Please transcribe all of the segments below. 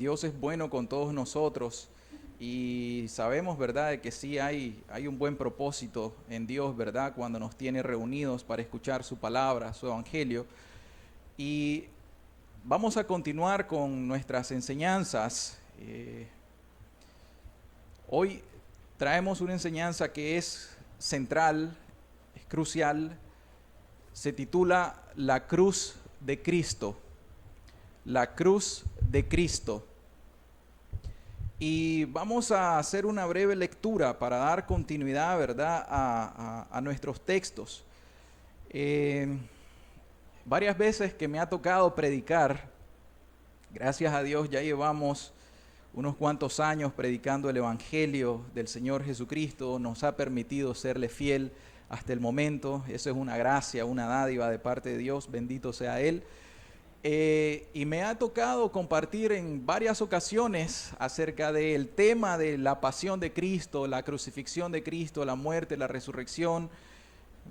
Dios es bueno con todos nosotros y sabemos, ¿verdad?, de que sí hay un buen propósito en Dios, ¿verdad?, cuando nos tiene reunidos para escuchar su palabra, su evangelio. Y vamos a continuar con nuestras enseñanzas. Hoy traemos una enseñanza que es central, es crucial, se titula La cruz de Cristo. La cruz de Cristo. Y vamos a hacer una breve lectura para dar continuidad, ¿verdad?, a nuestros textos. Varias veces que me ha tocado predicar, gracias a Dios ya llevamos unos cuantos años predicando el Evangelio del Señor Jesucristo, nos ha permitido serle fiel hasta el momento. Eso es una gracia, una dádiva de parte de Dios, bendito sea Él. Y me ha tocado compartir en varias ocasiones acerca del tema de la pasión de Cristo, la crucifixión de Cristo, la muerte, la resurrección.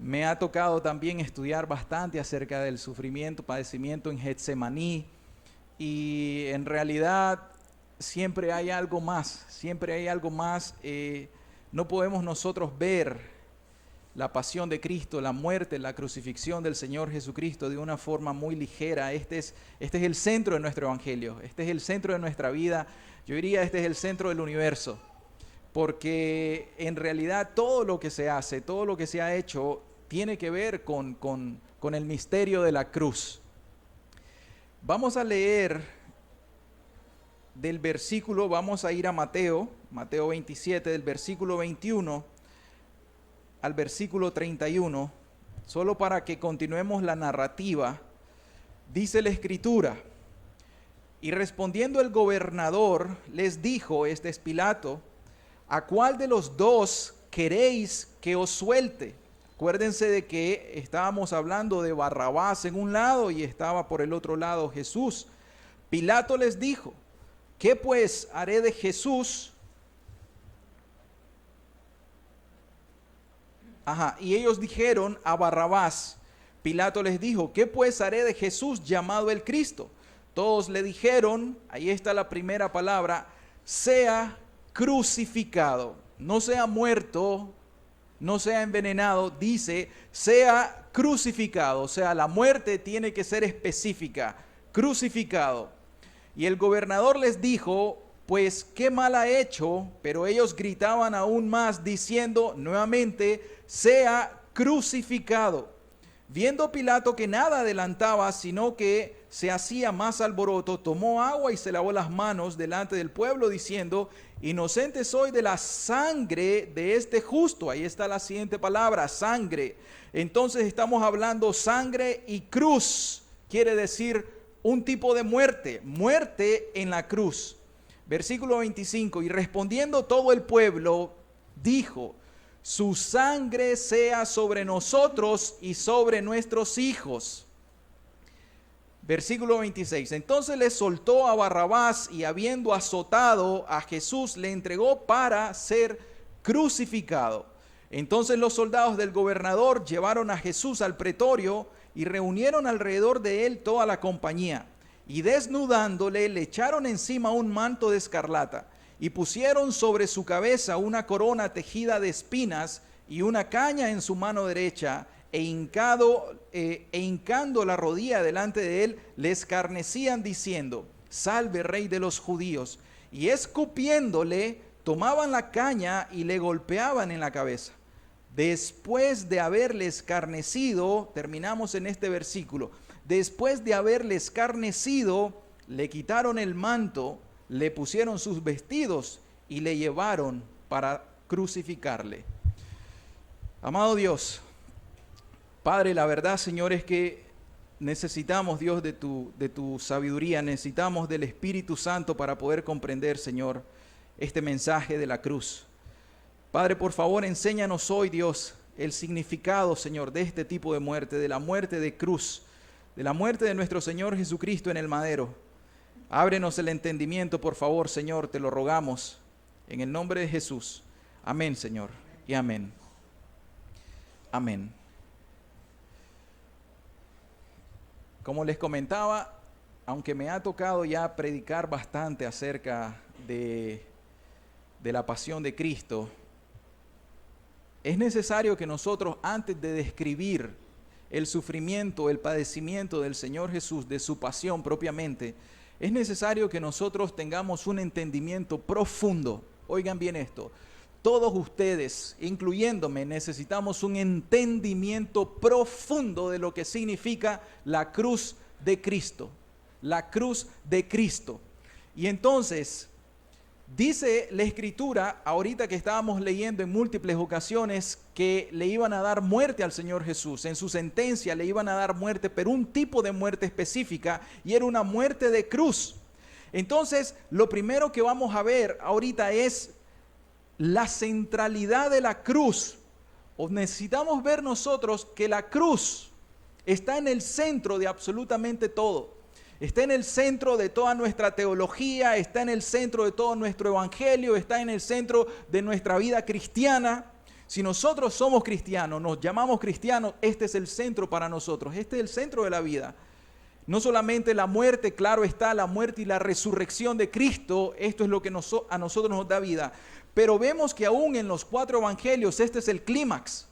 Me ha tocado también estudiar bastante acerca del sufrimiento, padecimiento en Getsemaní. Y en realidad siempre hay algo más, siempre hay algo más. No podemos nosotros ver la pasión de Cristo, la muerte, la crucifixión del Señor Jesucristo de una forma muy ligera. Este es el centro de nuestro evangelio, este es el centro de nuestra vida. Yo diría, este es el centro del universo, porque en realidad todo lo que se hace, todo lo que se ha hecho, tiene que ver con el misterio de la cruz. Vamos a leer del versículo, vamos a ir a Mateo 27, del versículo 21 al versículo 31, solo para que continuemos la narrativa. Dice la Escritura: y respondiendo el gobernador les dijo, este es Pilato, ¿a cuál de los dos queréis que os suelte? Acuérdense de que estábamos hablando de Barrabás en un lado y estaba por el otro lado Jesús. Pilato les dijo: ¿qué pues haré de Jesús? Y ellos dijeron: a Barrabás. Pilato les dijo: ¿qué pues haré de Jesús llamado el Cristo? Todos le dijeron, ahí está la primera palabra, sea crucificado. No sea muerto, no sea envenenado, dice, sea crucificado. O sea, la muerte tiene que ser específica, crucificado. Y el gobernador les dijo: pues qué mal ha hecho. Pero ellos gritaban aún más, diciendo nuevamente: sea crucificado. Viendo Pilato que nada adelantaba, sino que se hacía más alboroto, tomó agua y se lavó las manos delante del pueblo, diciendo: inocente soy de la sangre de este justo. Ahí está la siguiente palabra, sangre. Entonces estamos hablando sangre y cruz. Quiere decir un tipo de muerte, muerte en la cruz. Versículo 25, y respondiendo todo el pueblo, dijo: su sangre sea sobre nosotros y sobre nuestros hijos. Versículo 26, entonces le soltó a Barrabás, y habiendo azotado a Jesús, le entregó para ser crucificado. Entonces los soldados del gobernador llevaron a Jesús al pretorio y reunieron alrededor de él toda la compañía. Y desnudándole, le echaron encima un manto de escarlata y pusieron sobre su cabeza una corona tejida de espinas y una caña en su mano derecha, hincando la rodilla delante de él, le escarnecían diciendo: salve, rey de los judíos. Y escupiéndole, tomaban la caña y le golpeaban en la cabeza. Después de haberle escarnecido, terminamos en este versículo, después de haberle escarnecido, le quitaron el manto, le pusieron sus vestidos y le llevaron para crucificarle. Amado Dios, Padre, la verdad, Señor, es que necesitamos, Dios, de tu sabiduría, necesitamos del Espíritu Santo para poder comprender, Señor, este mensaje de la cruz. Padre, por favor, enséñanos hoy, Dios, el significado, Señor, de este tipo de muerte, de la muerte de cruz, de la muerte de nuestro Señor Jesucristo en el madero. Ábrenos el entendimiento, por favor, Señor, te lo rogamos, en el nombre de Jesús. Amén, Señor, y amén. Amén. Como les comentaba, aunque me ha tocado ya predicar bastante acerca de la pasión de Cristo, es necesario que nosotros, antes de describir el sufrimiento, el padecimiento del Señor Jesús, de su pasión propiamente, es necesario que nosotros tengamos un entendimiento profundo. Oigan bien esto, todos ustedes, incluyéndome, necesitamos un entendimiento profundo de lo que significa la cruz de Cristo. La cruz de Cristo. Y entonces, dice la Escritura, ahorita que estábamos leyendo en múltiples ocasiones, que le iban a dar muerte al Señor Jesús. En su sentencia le iban a dar muerte, pero un tipo de muerte específica, y era una muerte de cruz. Entonces, lo primero que vamos a ver ahorita es la centralidad de la cruz. O necesitamos ver nosotros que la cruz está en el centro de absolutamente todo. Está en el centro de toda nuestra teología, está en el centro de todo nuestro evangelio, está en el centro de nuestra vida cristiana. Si nosotros somos cristianos, nos llamamos cristianos, este es el centro para nosotros, este es el centro de la vida. No solamente la muerte, claro está, la muerte y la resurrección de Cristo, esto es lo que a nosotros nos da vida. Pero vemos que aún en los 4 evangelios este es el clímax.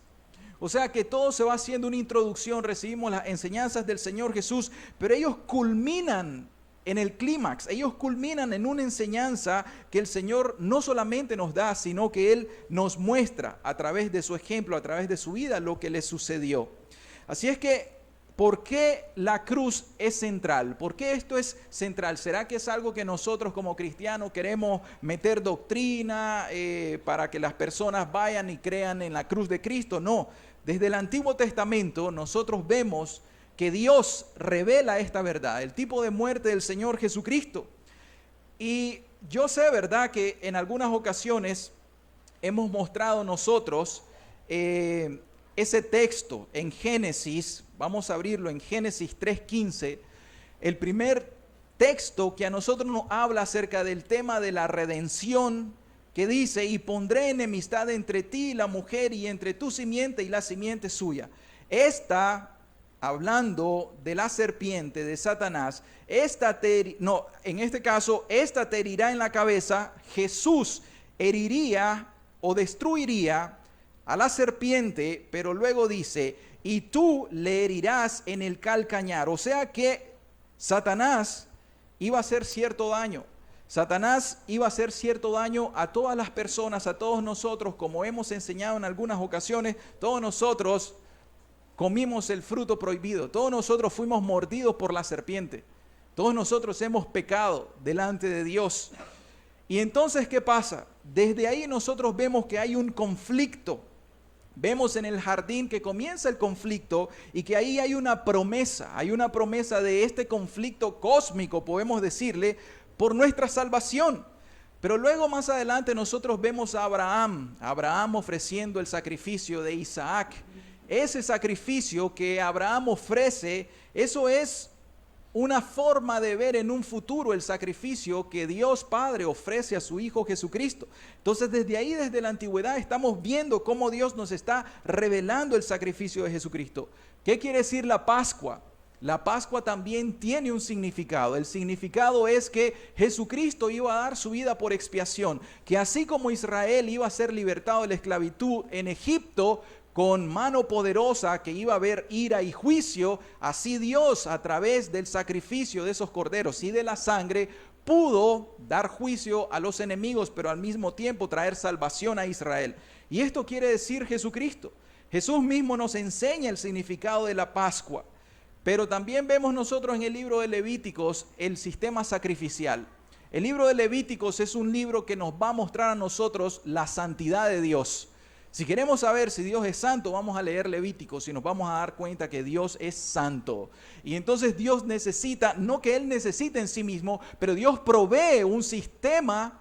O sea que todo se va haciendo una introducción, recibimos las enseñanzas del Señor Jesús, pero ellos culminan en el clímax, ellos culminan en una enseñanza que el Señor no solamente nos da, sino que Él nos muestra a través de su ejemplo, a través de su vida, lo que le sucedió. Así es que, ¿por qué la cruz es central? ¿Por qué esto es central? ¿Será que es algo que nosotros como cristianos queremos meter doctrina para que las personas vayan y crean en la cruz de Cristo? No. Desde el Antiguo Testamento nosotros vemos que Dios revela esta verdad, el tipo de muerte del Señor Jesucristo. Y yo sé, ¿verdad?, que en algunas ocasiones hemos mostrado nosotros ese texto en Génesis. Vamos a abrirlo en Génesis 3:15, el primer texto que a nosotros nos habla acerca del tema de la redención, que dice: y pondré enemistad entre ti y la mujer, y entre tu simiente y la simiente suya. Esta, hablando de la serpiente, de Satanás, esta te herirá en la cabeza. Jesús heriría o destruiría a la serpiente, pero luego dice: y tú le herirás en el calcañar. O sea que Satanás iba a hacer cierto daño. Satanás iba a hacer cierto daño a todas las personas, a todos nosotros, como hemos enseñado en algunas ocasiones. Todos nosotros comimos el fruto prohibido, todos nosotros fuimos mordidos por la serpiente, todos nosotros hemos pecado delante de Dios. Y entonces, ¿qué pasa? Desde ahí nosotros vemos que hay un conflicto. Vemos en el jardín que comienza el conflicto y que ahí hay una promesa de este conflicto cósmico, podemos decirle, por nuestra salvación. Pero luego más adelante nosotros vemos a Abraham ofreciendo el sacrificio de Isaac. Ese sacrificio que Abraham ofrece, eso es una forma de ver en un futuro el sacrificio que Dios Padre ofrece a su Hijo Jesucristo. Entonces, desde ahí, desde la antigüedad, estamos viendo cómo Dios nos está revelando el sacrificio de Jesucristo. ¿Qué quiere decir la Pascua? La Pascua también tiene un significado. El significado es que Jesucristo iba a dar su vida por expiación, que así como Israel iba a ser libertado de la esclavitud en Egipto, con mano poderosa, que iba a haber ira y juicio, así Dios, a través del sacrificio de esos corderos y de la sangre, pudo dar juicio a los enemigos, pero al mismo tiempo traer salvación a Israel. Y esto quiere decir Jesucristo. Jesús mismo nos enseña el significado de la Pascua. Pero también vemos nosotros en el libro de Levíticos el sistema sacrificial. El libro de Levíticos es un libro que nos va a mostrar a nosotros la santidad de Dios. Si queremos saber si Dios es santo, vamos a leer Levíticos y nos vamos a dar cuenta que Dios es santo. Y entonces Dios necesita, no que Él necesite en sí mismo, pero Dios provee un sistema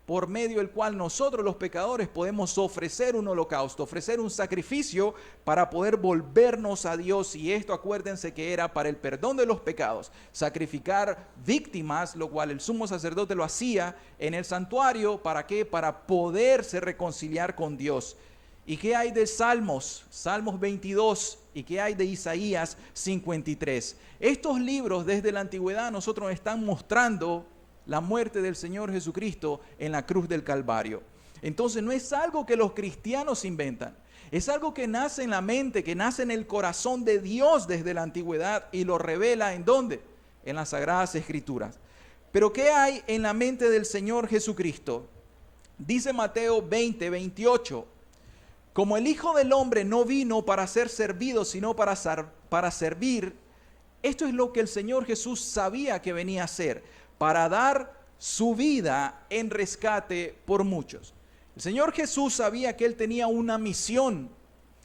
por medio del cual nosotros los pecadores podemos ofrecer un holocausto, ofrecer un sacrificio para poder volvernos a Dios. Y esto, acuérdense que era para el perdón de los pecados, sacrificar víctimas, lo cual el sumo sacerdote lo hacía en el santuario. ¿Para qué? Para poderse reconciliar con Dios. ¿Y qué hay de Salmos? Salmos 22. ¿Y qué hay de Isaías 53? Estos libros desde la antigüedad nosotros nos están mostrando la muerte del Señor Jesucristo en la cruz del Calvario. Entonces no es algo que los cristianos inventan. Es algo que nace en la mente, que nace en el corazón de Dios desde la antigüedad y lo revela ¿en dónde? En las Sagradas Escrituras. Pero ¿qué hay en la mente del Señor Jesucristo? Dice Mateo 20, 28. Como el Hijo del Hombre no vino para ser servido, sino para servir, esto es lo que el Señor Jesús sabía que venía a hacer, para dar su vida en rescate por muchos. El Señor Jesús sabía que Él tenía una misión.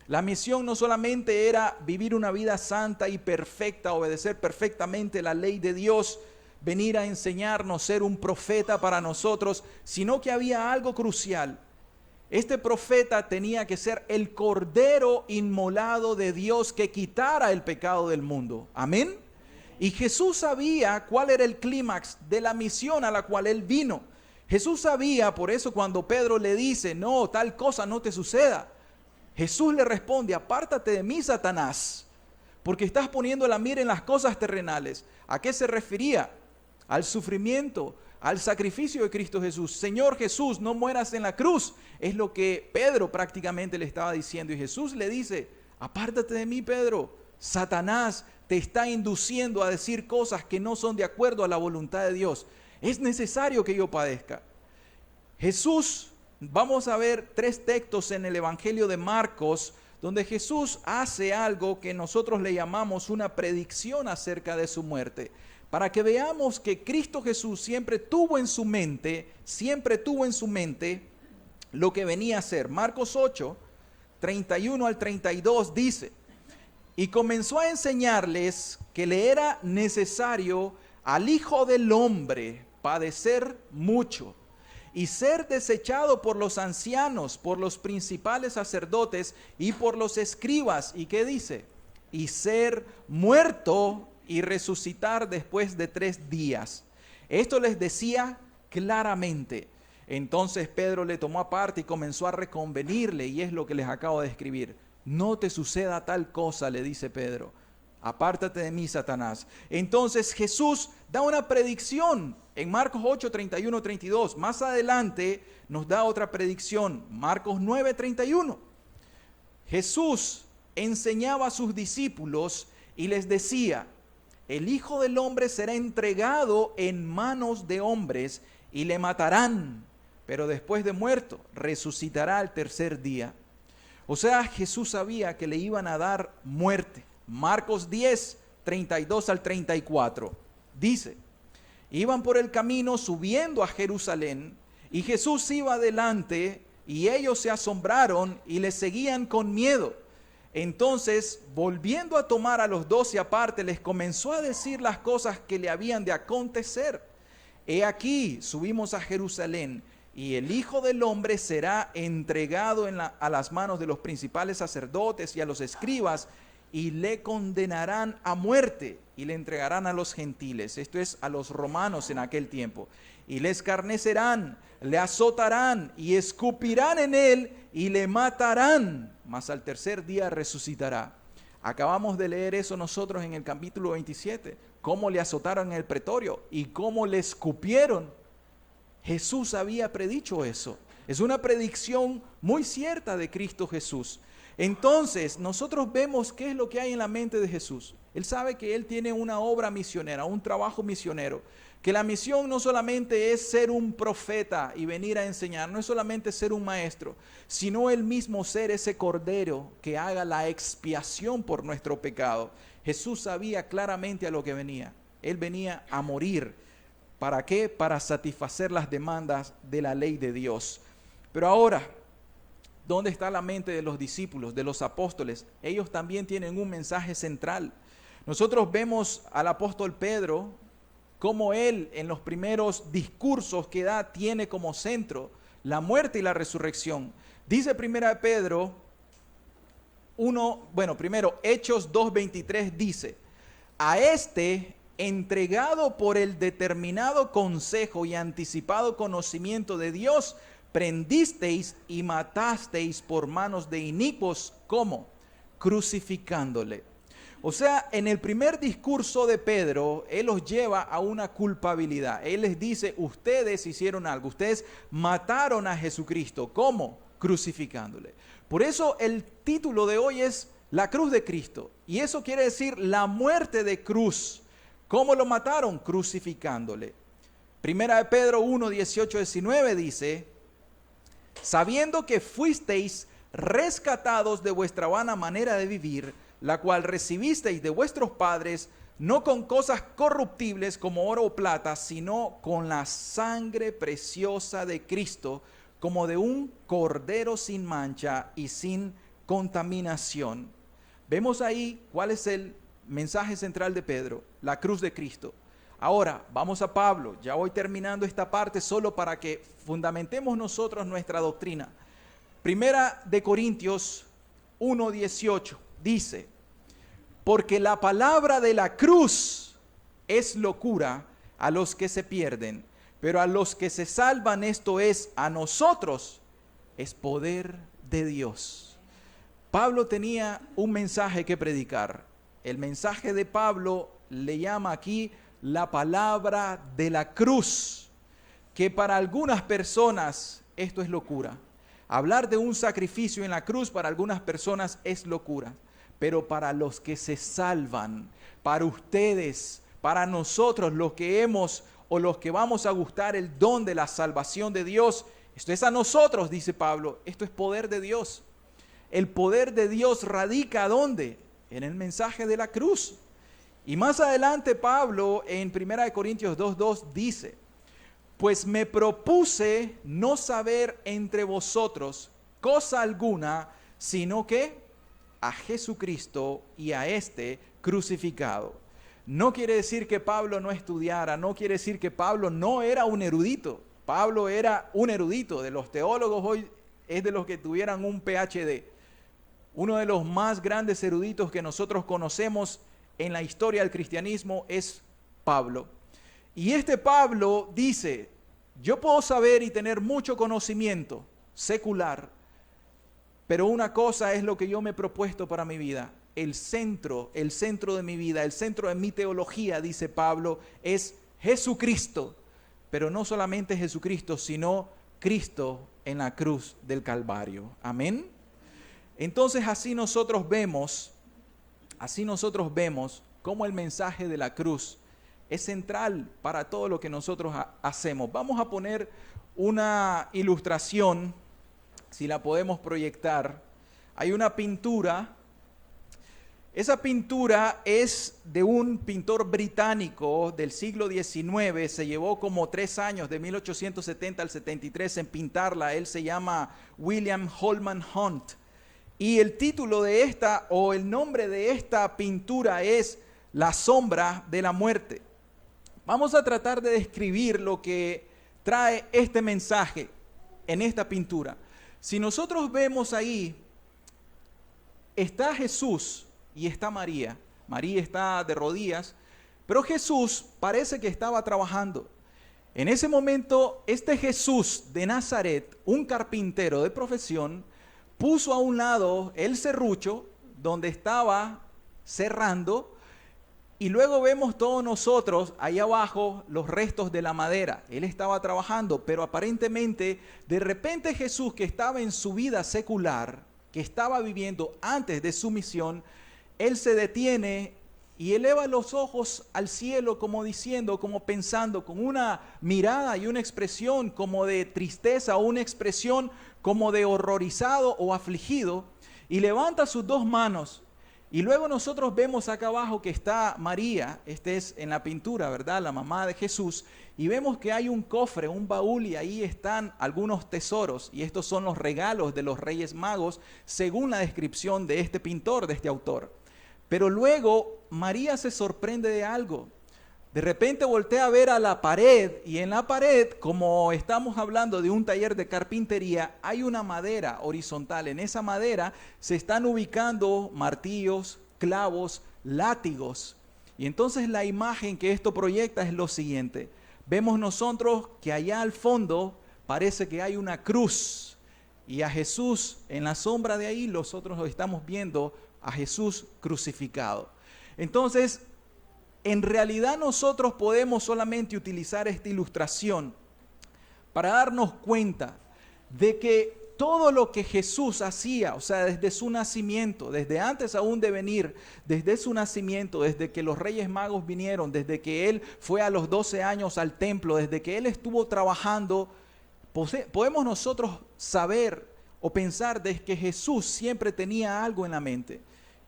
La misión no solamente era vivir una vida santa y perfecta, obedecer perfectamente la ley de Dios, venir a enseñarnos, ser un profeta para nosotros, sino que había algo crucial. Este profeta tenía que ser el cordero inmolado de Dios que quitara el pecado del mundo. Amén. Y Jesús sabía cuál era el clímax de la misión a la cual Él vino. Jesús sabía, por eso cuando Pedro le dice, no, tal cosa no te suceda, Jesús le responde, apártate de mí, Satanás, porque estás poniendo la mira en las cosas terrenales. ¿A qué se refería? Al sufrimiento, al sacrificio de Cristo Jesús. Señor Jesús, no mueras en la cruz. Es lo que Pedro prácticamente le estaba diciendo. Y Jesús le dice, apártate de mí, Pedro. Satanás te está induciendo a decir cosas que no son de acuerdo a la voluntad de Dios. Es necesario que yo padezca. Jesús, vamos a ver 3 textos en el Evangelio de Marcos, donde Jesús hace algo que nosotros le llamamos una predicción acerca de su muerte. Para que veamos que Cristo Jesús siempre tuvo en su mente lo que venía a ser. Marcos 8, 31 al 32 dice, y comenzó a enseñarles que le era necesario al Hijo del Hombre padecer mucho y ser desechado por los ancianos, por los principales sacerdotes y por los escribas. ¿Y qué dice? Y ser muerto y resucitar después de 3 días. Esto les decía claramente. Entonces Pedro le tomó aparte y comenzó a reconvenirle, y es lo que les acabo de escribir. No te suceda tal cosa, le dice Pedro. Apártate de mí, Satanás. Entonces Jesús da una predicción en Marcos 8, 31, 32. Más adelante nos da otra predicción, Marcos 9, 31. Jesús enseñaba a sus discípulos y les decía, el Hijo del Hombre será entregado en manos de hombres y le matarán, pero después de muerto resucitará al 3er día. O sea, Jesús sabía que le iban a dar muerte. Marcos 10, 32 al 34. Dice, iban por el camino subiendo a Jerusalén y Jesús iba adelante y ellos se asombraron y le seguían con miedo. Entonces, volviendo a tomar a los 12 aparte, les comenzó a decir las cosas que le habían de acontecer. He aquí, subimos a Jerusalén, y el Hijo del Hombre será entregado a las manos de los principales sacerdotes y a los escribas, y le condenarán a muerte, y le entregarán a los gentiles, esto es, a los romanos en aquel tiempo, y le escarnecerán, le azotarán, y escupirán en él, y le matarán, mas al 3er día resucitará. Acabamos de leer eso nosotros en el capítulo 27, cómo le azotaron en el pretorio y cómo le escupieron. Jesús había predicho eso. Es una predicción muy cierta de Cristo Jesús. Entonces, nosotros vemos qué es lo que hay en la mente de Jesús. Él sabe que Él tiene una obra misionera, un trabajo misionero. Que la misión no solamente es ser un profeta y venir a enseñar, no es solamente ser un maestro, sino Él mismo ser ese cordero que haga la expiación por nuestro pecado. Jesús sabía claramente a lo que venía. Él venía a morir. ¿Para qué? Para satisfacer las demandas de la ley de Dios. Pero ahora, ¿dónde está la mente de los discípulos, de los apóstoles? Ellos también tienen un mensaje central. Nosotros vemos al apóstol Pedro, como él en los primeros discursos que da tiene como centro la muerte y la resurrección. Dice 1 Pedro 1, primero Hechos 2:23 dice, a este entregado por el determinado consejo y anticipado conocimiento de Dios, prendisteis y matasteis por manos de inicuos, ¿cómo? Crucificándole. O sea, en el primer discurso de Pedro, él los lleva a una culpabilidad. Él les dice, ustedes hicieron algo, ustedes mataron a Jesucristo. ¿Cómo? Crucificándole. Por eso el título de hoy es La cruz de Cristo. Y eso quiere decir la muerte de cruz. ¿Cómo lo mataron? Crucificándole. Primera de Pedro 1, 18, 19 dice, sabiendo que fuisteis rescatados de vuestra vana manera de vivir, la cual recibisteis de vuestros padres, no con cosas corruptibles como oro o plata, sino con la sangre preciosa de Cristo, como de un cordero sin mancha y sin contaminación. Vemos ahí cuál es el mensaje central de Pedro, la cruz de Cristo. Ahora, vamos a Pablo. Ya voy terminando esta parte solo para que fundamentemos nosotros nuestra doctrina. Primera de Corintios 1:18 dice, porque la palabra de la cruz es locura a los que se pierden, pero a los que se salvan, esto es, a nosotros, es poder de Dios. Pablo tenía un mensaje que predicar. El mensaje de Pablo le llama aquí la palabra de la cruz, que para algunas personas esto es locura. Hablar de un sacrificio en la cruz para algunas personas es locura, pero para los que se salvan, para ustedes, para nosotros, los que hemos o los que vamos a gustar el don de la salvación de Dios, esto es a nosotros, dice Pablo, esto es poder de Dios. El poder de Dios radica ¿dónde? En el mensaje de la cruz. Y más adelante Pablo en 1 Corintios 2:2 dice, pues me propuse no saber entre vosotros cosa alguna, sino que a Jesucristo y a este crucificado. No quiere decir que Pablo no estudiara, no quiere decir que Pablo no era un erudito. Pablo era un erudito. De los teólogos hoy es de los que tuvieran un PhD. Uno de los más grandes eruditos que nosotros conocemos en la historia del cristianismo es Pablo. Y este Pablo dice, yo puedo saber y tener mucho conocimiento secular, pero una cosa es lo que yo me he propuesto para mi vida. El centro de mi vida, el centro de mi teología, dice Pablo, es Jesucristo. Pero no solamente Jesucristo, sino Cristo en la cruz del Calvario. Amén. Entonces así nosotros vemos cómo el mensaje de la cruz es central para todo lo que nosotros hacemos. Vamos a poner una ilustración, si la podemos proyectar. Hay una pintura. Esa pintura es de un pintor británico del siglo XIX. Se llevó como 3 años, de 1870 al 73, en pintarla. Él se llama William Holman Hunt. Y el título de esta, o el nombre de esta pintura es La sombra de la muerte. Vamos a tratar de describir lo que trae este mensaje en esta pintura. Si nosotros vemos ahí, está Jesús y está María. María está de rodillas, pero Jesús parece que estaba trabajando. En ese momento, este Jesús de Nazaret, un carpintero de profesión, puso a un lado el serrucho donde estaba cerrando, y luego vemos todos nosotros ahí abajo los restos de la madera. Él estaba trabajando, pero aparentemente de repente Jesús, que estaba en su vida secular, que estaba viviendo antes de su misión, él se detiene y eleva los ojos al cielo como diciendo, como pensando, con una mirada y una expresión como de tristeza, o una expresión como de horrorizado o afligido, y levanta sus 2 manos. Y luego nosotros vemos acá abajo que está María, este es en la pintura, ¿verdad? La mamá de Jesús, y vemos que hay un cofre, un baúl, y ahí están algunos tesoros, y estos son los regalos de los Reyes Magos, según la descripción de este pintor, de este autor. Pero luego María se sorprende de algo. De repente voltea a ver a la pared, y en la pared, como estamos hablando de un taller de carpintería, hay una madera horizontal. En esa madera se están ubicando martillos, clavos, látigos. Y entonces la imagen que esto proyecta es lo siguiente. Vemos nosotros que allá al fondo parece que hay una cruz. Y a Jesús, en la sombra de ahí, nosotros lo estamos viendo a Jesús crucificado. Entonces, en realidad nosotros podemos solamente utilizar esta ilustración para darnos cuenta de que todo lo que Jesús hacía, o sea, desde su nacimiento, desde antes aún de venir, desde su nacimiento, desde que los Reyes Magos vinieron, desde que Él fue a los 12 años al templo, desde que Él estuvo trabajando, podemos nosotros saber o pensar de que Jesús siempre tenía algo en la mente.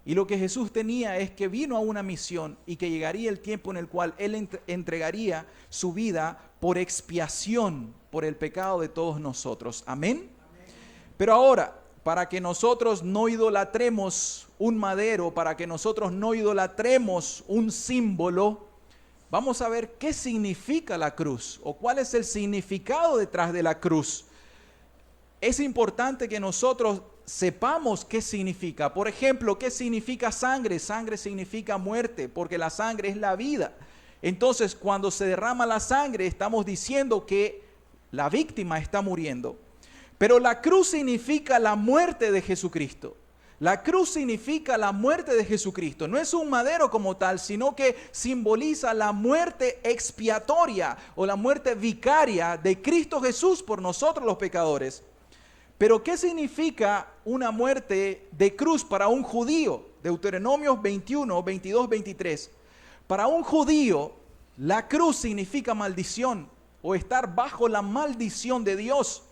Y lo que Jesús tenía es que vino a una misión y que llegaría el tiempo en el cual Él entregaría su vida por expiación por el pecado de todos nosotros. Amén. Pero ahora, para que nosotros no idolatremos un madero, para que nosotros no idolatremos un símbolo, vamos a ver qué significa la cruz o cuál es el significado detrás de la cruz. Es importante que nosotros sepamos qué significa. Por ejemplo, ¿qué significa sangre? Sangre significa muerte, porque la sangre es la vida. Entonces, cuando se derrama la sangre, estamos diciendo que la víctima está muriendo. Pero la cruz significa la muerte de Jesucristo. La cruz significa la muerte de Jesucristo. No es un madero como tal, sino que simboliza la muerte expiatoria o la muerte vicaria de Cristo Jesús por nosotros los pecadores. Pero ¿qué significa una muerte de cruz para un judío? Deuteronomios 21, 22, 23. Para un judío, la cruz significa maldición o estar bajo la maldición de Dios.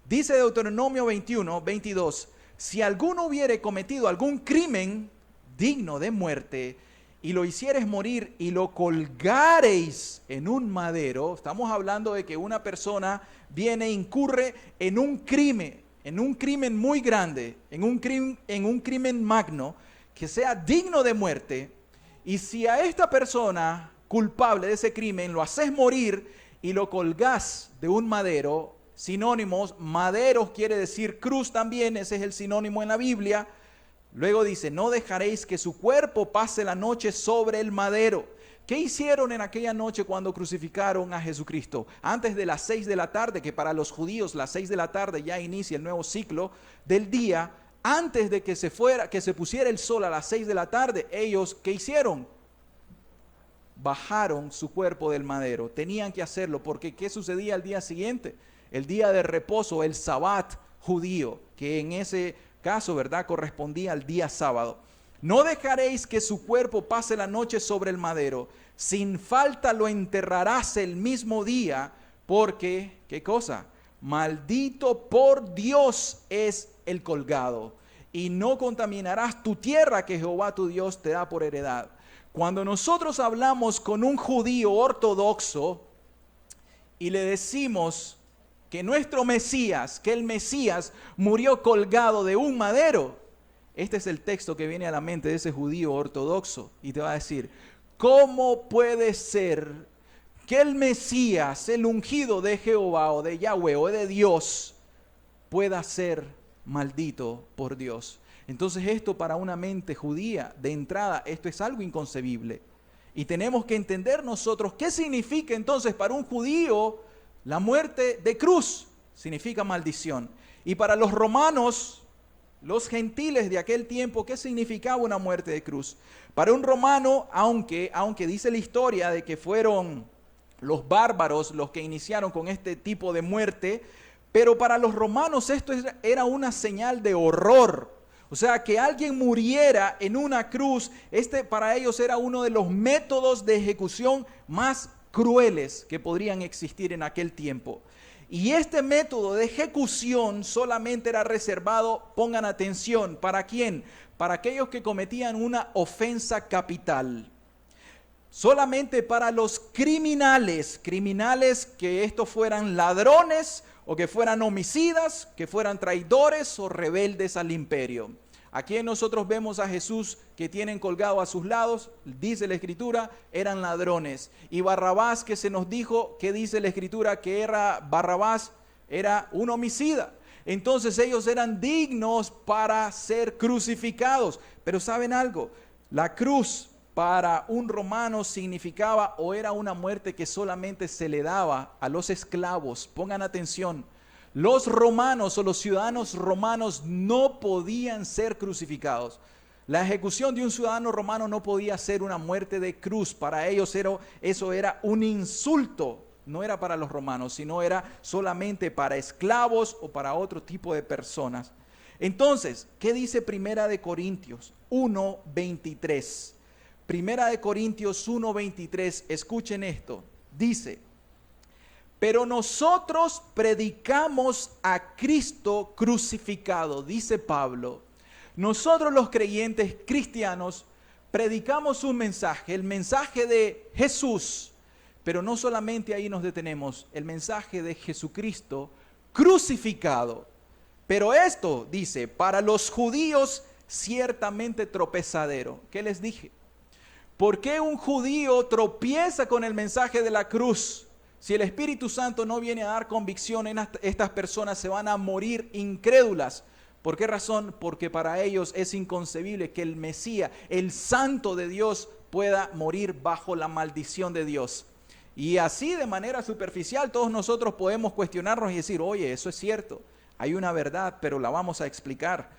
Dice Deuteronomio 21, 22, si alguno hubiere cometido algún crimen digno de muerte y lo hicieres morir y lo colgareis en un madero, estamos hablando de que una persona viene e incurre en un crimen muy grande, en un crimen magno, que sea digno de muerte, y si a esta persona culpable de ese crimen lo haces morir y lo colgás de un madero, sinónimos, maderos quiere decir cruz también, ese es el sinónimo en la Biblia. Luego dice, no dejaréis que su cuerpo pase la noche sobre el madero. ¿Qué hicieron en aquella noche cuando crucificaron a Jesucristo? Antes de las 6 de la tarde, que para los judíos las 6 de la tarde ya inicia el nuevo ciclo del día, antes de que se pusiera el sol a las 6 de la tarde, ellos, ¿qué hicieron? Bajaron su cuerpo del madero. Tenían que hacerlo porque ¿qué sucedía al día siguiente? El día de reposo, el Sabbat judío, que en ese caso, ¿verdad?, correspondía al día sábado. No dejaréis que su cuerpo pase la noche sobre el madero. Sin falta lo enterrarás el mismo día, porque, ¿qué cosa? Maldito por Dios es el colgado. Y no contaminarás tu tierra que Jehová tu Dios te da por heredad. Cuando nosotros hablamos con un judío ortodoxo y le decimos que nuestro Mesías, que el Mesías murió colgado de un madero, este es el texto que viene a la mente de ese judío ortodoxo y te va a decir, ¿cómo puede ser que el Mesías, el ungido de Jehová o de Yahweh o de Dios, pueda ser maldito por Dios? Entonces esto para una mente judía, de entrada, esto es algo inconcebible. Y tenemos que entender nosotros qué significa entonces para un judío la muerte de cruz. Significa maldición. Y para los romanos, los gentiles de aquel tiempo, ¿qué significaba una muerte de cruz? Para un romano, aunque dice la historia de que fueron los bárbaros los que iniciaron con este tipo de muerte, pero para los romanos esto era una señal de horror. O sea, que alguien muriera en una cruz, para ellos era uno de los métodos de ejecución más crueles que podrían existir en aquel tiempo. Y este método de ejecución solamente era reservado, pongan atención, ¿para quién? Para aquellos que cometían una ofensa capital. Solamente para los criminales que estos fueran ladrones o que fueran homicidas, que fueran traidores o rebeldes al imperio. Aquí nosotros vemos a Jesús que tienen colgado a sus lados, dice la Escritura, eran ladrones. Y Barrabás, que se nos dijo, que dice la Escritura, que Barrabás era un homicida. Entonces ellos eran dignos para ser crucificados. Pero ¿saben algo? La cruz para un romano significaba o era una muerte que solamente se le daba a los esclavos. Pongan atención, los romanos o los ciudadanos romanos no podían ser crucificados. La ejecución de un ciudadano romano no podía ser una muerte de cruz. Para ellos eso era un insulto. No era para los romanos, sino era solamente para esclavos o para otro tipo de personas. Entonces, ¿qué dice Primera de Corintios 1:23? Primera de Corintios 1:23, escuchen esto, dice: pero nosotros predicamos a Cristo crucificado, dice Pablo. Nosotros los creyentes cristianos predicamos un mensaje, el mensaje de Jesús, pero no solamente ahí nos detenemos, el mensaje de Jesucristo crucificado. Pero esto, dice, para los judíos ciertamente tropezadero. ¿Qué les dije? ¿Por qué un judío tropieza con el mensaje de la cruz? Si el Espíritu Santo no viene a dar convicción, estas personas se van a morir incrédulas. ¿Por qué razón? Porque para ellos es inconcebible que el Mesías, el Santo de Dios, pueda morir bajo la maldición de Dios. Y así de manera superficial todos nosotros podemos cuestionarnos y decir, oye, eso es cierto, hay una verdad, pero la vamos a explicar.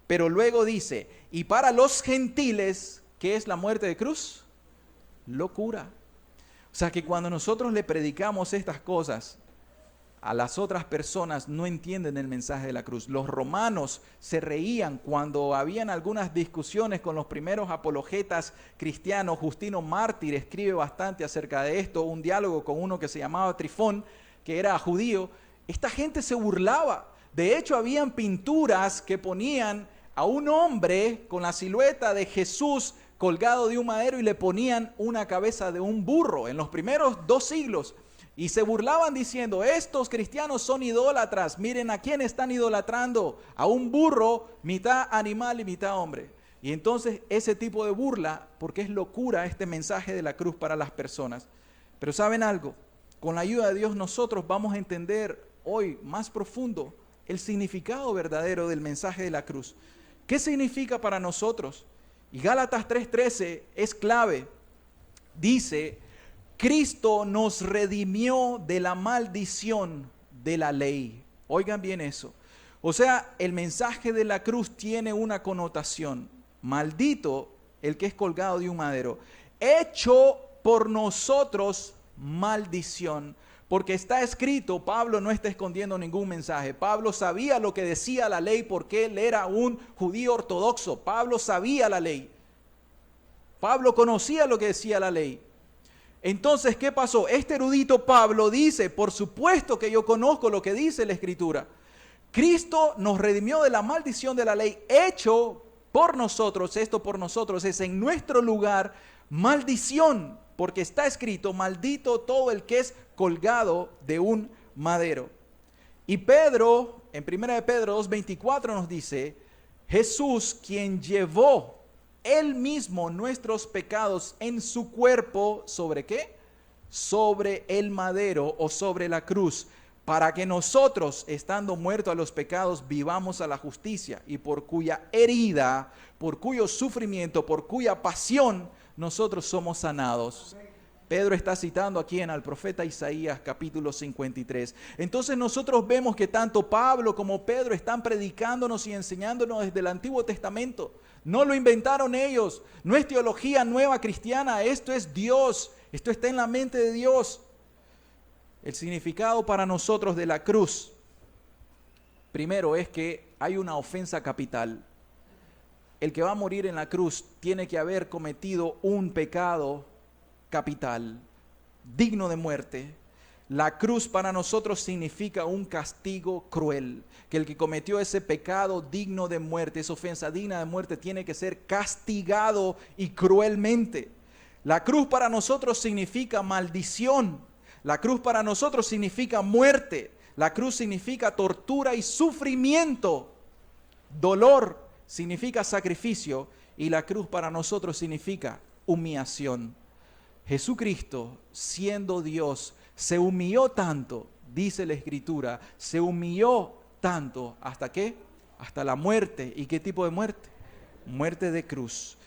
Pero luego dice, y para los gentiles, ¿qué es la muerte de cruz? Locura. O sea que cuando nosotros le predicamos estas cosas a las otras personas, no entienden el mensaje de la cruz. Los romanos se reían cuando habían algunas discusiones con los primeros apologetas cristianos. Justino Mártir escribe bastante acerca de esto, un diálogo con uno que se llamaba Trifón, que era judío. Esta gente se burlaba. De hecho, habían pinturas que ponían a un hombre con la silueta de Jesús colgado de un madero y le ponían una cabeza de un burro en los primeros 2 siglos. Y se burlaban diciendo, estos cristianos son idólatras, miren a quién están idolatrando, a un burro, mitad animal y mitad hombre. Y entonces ese tipo de burla, porque es locura este mensaje de la cruz para las personas. Pero ¿saben algo? Con la ayuda de Dios nosotros vamos a entender hoy más profundo el significado verdadero del mensaje de la cruz. ¿Qué significa para nosotros? Y Gálatas 3:13 es clave. Dice, Cristo nos redimió de la maldición de la ley. Oigan bien eso. O sea, el mensaje de la cruz tiene una connotación. Maldito el que es colgado de un madero. Hecho por nosotros maldición. Porque está escrito, Pablo no está escondiendo ningún mensaje. Pablo sabía lo que decía la ley porque él era un judío ortodoxo. Pablo sabía la ley. Pablo conocía lo que decía la ley. Entonces, ¿qué pasó? Este erudito Pablo dice, por supuesto que yo conozco lo que dice la Escritura. Cristo nos redimió de la maldición de la ley, hecho por nosotros, esto por nosotros es en nuestro lugar maldición, porque está escrito, maldito todo el que es colgado de un madero. Y Pedro, en 1 de Pedro 2:24 nos dice, Jesús quien llevó Él mismo nuestros pecados en su cuerpo, ¿sobre qué? Sobre el madero o sobre la cruz, para que nosotros, estando muertos a los pecados, vivamos a la justicia, y por cuya herida, por cuyo sufrimiento, por cuya pasión, nosotros somos sanados. Pedro está citando aquí al profeta Isaías capítulo 53. Entonces nosotros vemos que tanto Pablo como Pedro están predicándonos y enseñándonos desde el Antiguo Testamento. No lo inventaron ellos, no es teología nueva cristiana, esto es Dios, esto está en la mente de Dios. El significado para nosotros de la cruz, primero es que hay una ofensa capital. El que va a morir en la cruz tiene que haber cometido un pecado capital, digno de muerte. La cruz para nosotros significa un castigo cruel, que el que cometió ese pecado digno de muerte, esa ofensa digna de muerte, tiene que ser castigado y cruelmente. La cruz para nosotros significa maldición, la cruz para nosotros significa muerte, la cruz significa tortura y sufrimiento, dolor significa sacrificio y la cruz para nosotros significa humillación. Jesucristo, siendo Dios, se humilló tanto, dice la Escritura, se humilló tanto, ¿hasta qué? Hasta la muerte. ¿Y qué tipo de muerte? Muerte de cruz.